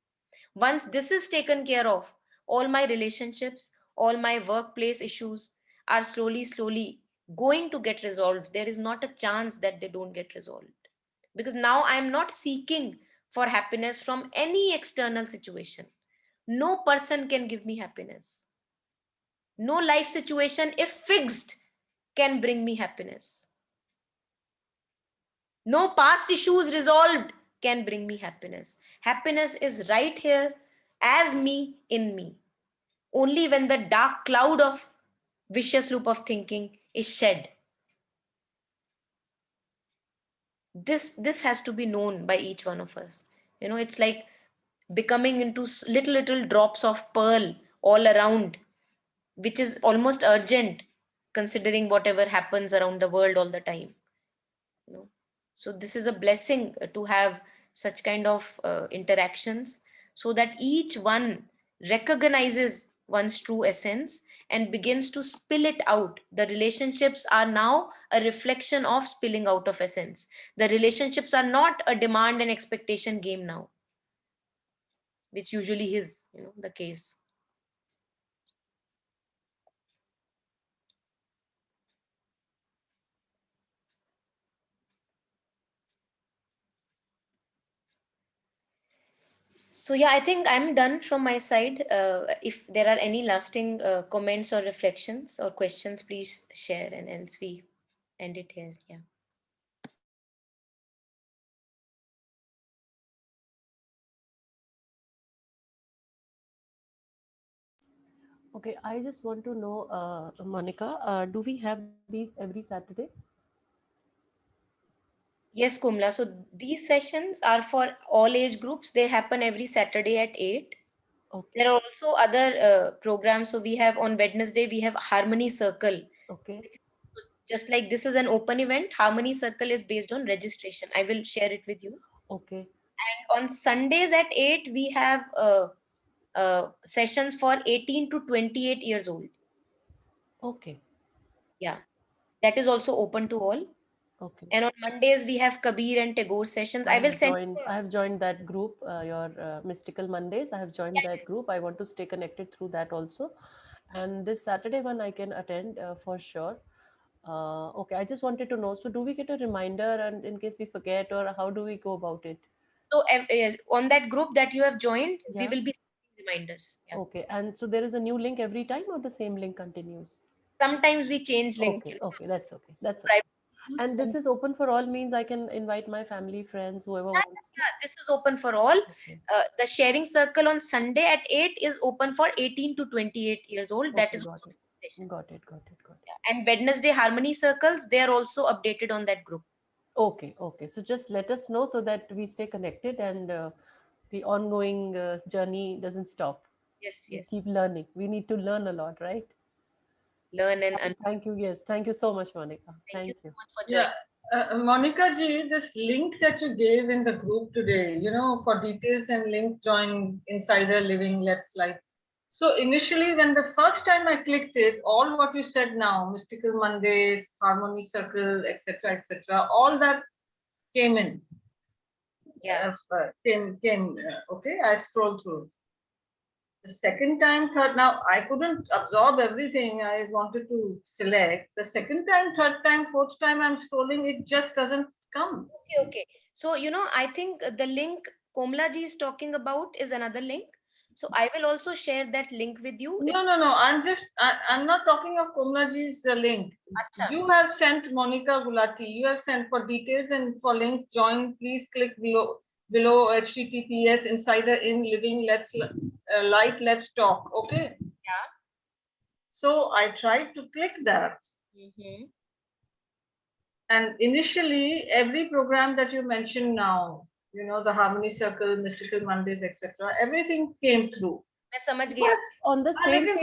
[SPEAKER 1] Once this is taken care of, all my relationships, all my workplace issues are slowly going to get resolved. There is not a chance that they don't get resolved. Because now I am not seeking for happiness from any external situation. No person can give me happiness. No life situation, if fixed, can bring me happiness. No past issues resolved can bring me happiness. Happiness is right here as me, in me. Only when the dark cloud of vicious loop of thinking is shed. This has to be known by each one of us. It's like becoming into little drops of pearl all around, which is almost urgent considering whatever happens around the world all the time. So this is a blessing to have such kind of interactions, so that each one recognizes one's true essence and begins to spill it out. The relationships are now a reflection of spilling out of essence. The relationships are not a demand and expectation game now, which usually is the case. So yeah, I think I'm done from my side. If there are any lasting comments or reflections or questions, please share, and else we end it here. Yeah.
[SPEAKER 4] Okay, I just want to know, Monica, do we have these every Saturday?
[SPEAKER 1] Yes, Kumla. So these sessions are for all age groups. They happen every Saturday at 8.
[SPEAKER 4] Okay.
[SPEAKER 1] There are also other programs. So we have on Wednesday, we have Harmony Circle.
[SPEAKER 4] Okay.
[SPEAKER 1] Just like this is an open event, Harmony Circle is based on registration. I will share it with you.
[SPEAKER 4] Okay.
[SPEAKER 1] And on Sundays at 8, we have sessions for 18 to 28 years old.
[SPEAKER 4] Okay.
[SPEAKER 1] Yeah, that is also open to all.
[SPEAKER 4] Okay.
[SPEAKER 1] And on Mondays, we have Kabir and Tagore sessions. I will send.
[SPEAKER 4] I have joined that group, your Mystical Mondays. I have joined that group. I want to stay connected through that also. And this Saturday one I can attend for sure. Okay, I just wanted to know. So, do we get a reminder, and in case we forget, or how do we go about it?
[SPEAKER 1] So, on that group that you have joined, we
[SPEAKER 4] Yeah.
[SPEAKER 1] will be sending reminders. Yeah.
[SPEAKER 4] Okay, and so there is a new link every time, or the same link continues?
[SPEAKER 1] Sometimes we change link.
[SPEAKER 4] Okay, okay, that's okay. That's okay. And this is open for all, means I can invite my family, friends, whoever wants to.
[SPEAKER 1] Yeah, this is open for all.
[SPEAKER 4] Okay.
[SPEAKER 1] The sharing circle on Sunday at 8 is open for 18 to 28 years old. That
[SPEAKER 4] Okay,
[SPEAKER 1] is
[SPEAKER 4] got it. Got it.
[SPEAKER 1] Yeah. And Wednesday Harmony Circles, they are also updated on that group.
[SPEAKER 4] Okay, okay. So just let us know so that we stay connected and the ongoing journey doesn't stop.
[SPEAKER 1] Yes,
[SPEAKER 4] We
[SPEAKER 1] yes.
[SPEAKER 4] keep learning. We need to learn a lot, right?
[SPEAKER 1] Learn and
[SPEAKER 4] Thank you. Yes, thank you so much, Monica.
[SPEAKER 1] Thank you
[SPEAKER 4] You.
[SPEAKER 1] so much for joining.
[SPEAKER 7] Yeah, Monica ji, this link that you gave in the group today, for details and link, join Insider Living Let's Life. So initially, when the first time I clicked it, all what you said now, Mystical Mondays, Harmony Circle, etc., all that came in.
[SPEAKER 1] Yeah.
[SPEAKER 7] Came. Okay, I scrolled through. The second time, third, now I couldn't absorb everything I wanted to select. The second time, third time, fourth time I'm scrolling, it just doesn't come.
[SPEAKER 1] Okay. So, I think the link Komla ji is talking about is another link. So I will also share that link with you.
[SPEAKER 7] No. I'm not talking of Komlaji's the link.
[SPEAKER 1] Acha.
[SPEAKER 7] You have sent Monica Gulati. You have sent for details and for link join. Please click below HTTPS Insider in Living Let's Light Let's Talk. Okay.
[SPEAKER 1] Yeah.
[SPEAKER 7] So I tried to click that. And initially, every program that you mentioned now, the Harmony Circle, Mystical Mondays, etc., everything came through.
[SPEAKER 1] मैं समझ गया.
[SPEAKER 4] On the same page,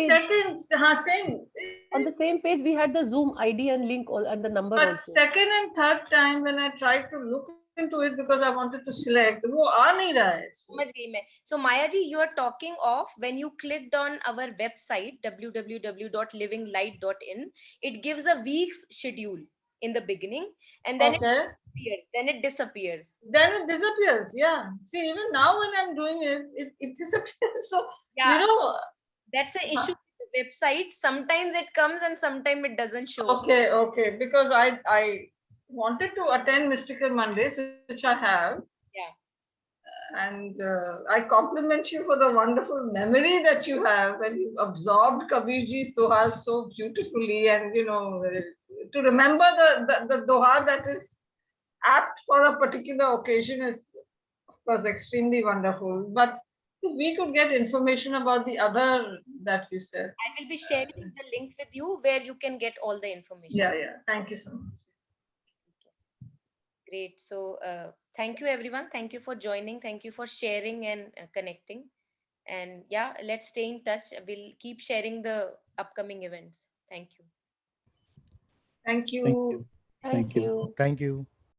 [SPEAKER 7] same.
[SPEAKER 4] on the same page, we had the Zoom ID and link and the number
[SPEAKER 7] But
[SPEAKER 4] also.
[SPEAKER 7] second and third time when I tried to look into it because I wanted to select, वो आ नहीं रहा है.
[SPEAKER 1] समझ गई मैं. So Maya ji, you are talking of when you clicked on our website www.livinglight.in, it gives a week's schedule in the beginning, and then
[SPEAKER 7] Okay.
[SPEAKER 1] it disappears.
[SPEAKER 7] Then it disappears. Yeah. See, even now when I'm doing it, it disappears. So
[SPEAKER 1] Yeah. That's an issue with the website. Sometimes it comes and sometimes it doesn't show.
[SPEAKER 7] Okay. Because I wanted to attend Mystical Mondays, which I have.
[SPEAKER 1] Yeah.
[SPEAKER 7] And I compliment you for the wonderful memory that you have, and you absorbed Kabirji's doha so beautifully, and to remember the doha that is apt for a particular occasion is, of course, extremely wonderful. But if we could get information about the other that you said.
[SPEAKER 1] I will be sharing the link with you where you can get all the information.
[SPEAKER 7] Yeah. Thank you so much.
[SPEAKER 1] Great. So thank you, everyone. Thank you for joining. Thank you for sharing and connecting. And yeah, let's stay in touch. We'll keep sharing the upcoming events. Thank you.
[SPEAKER 7] Thank you.
[SPEAKER 4] Thank you.
[SPEAKER 5] Thank you.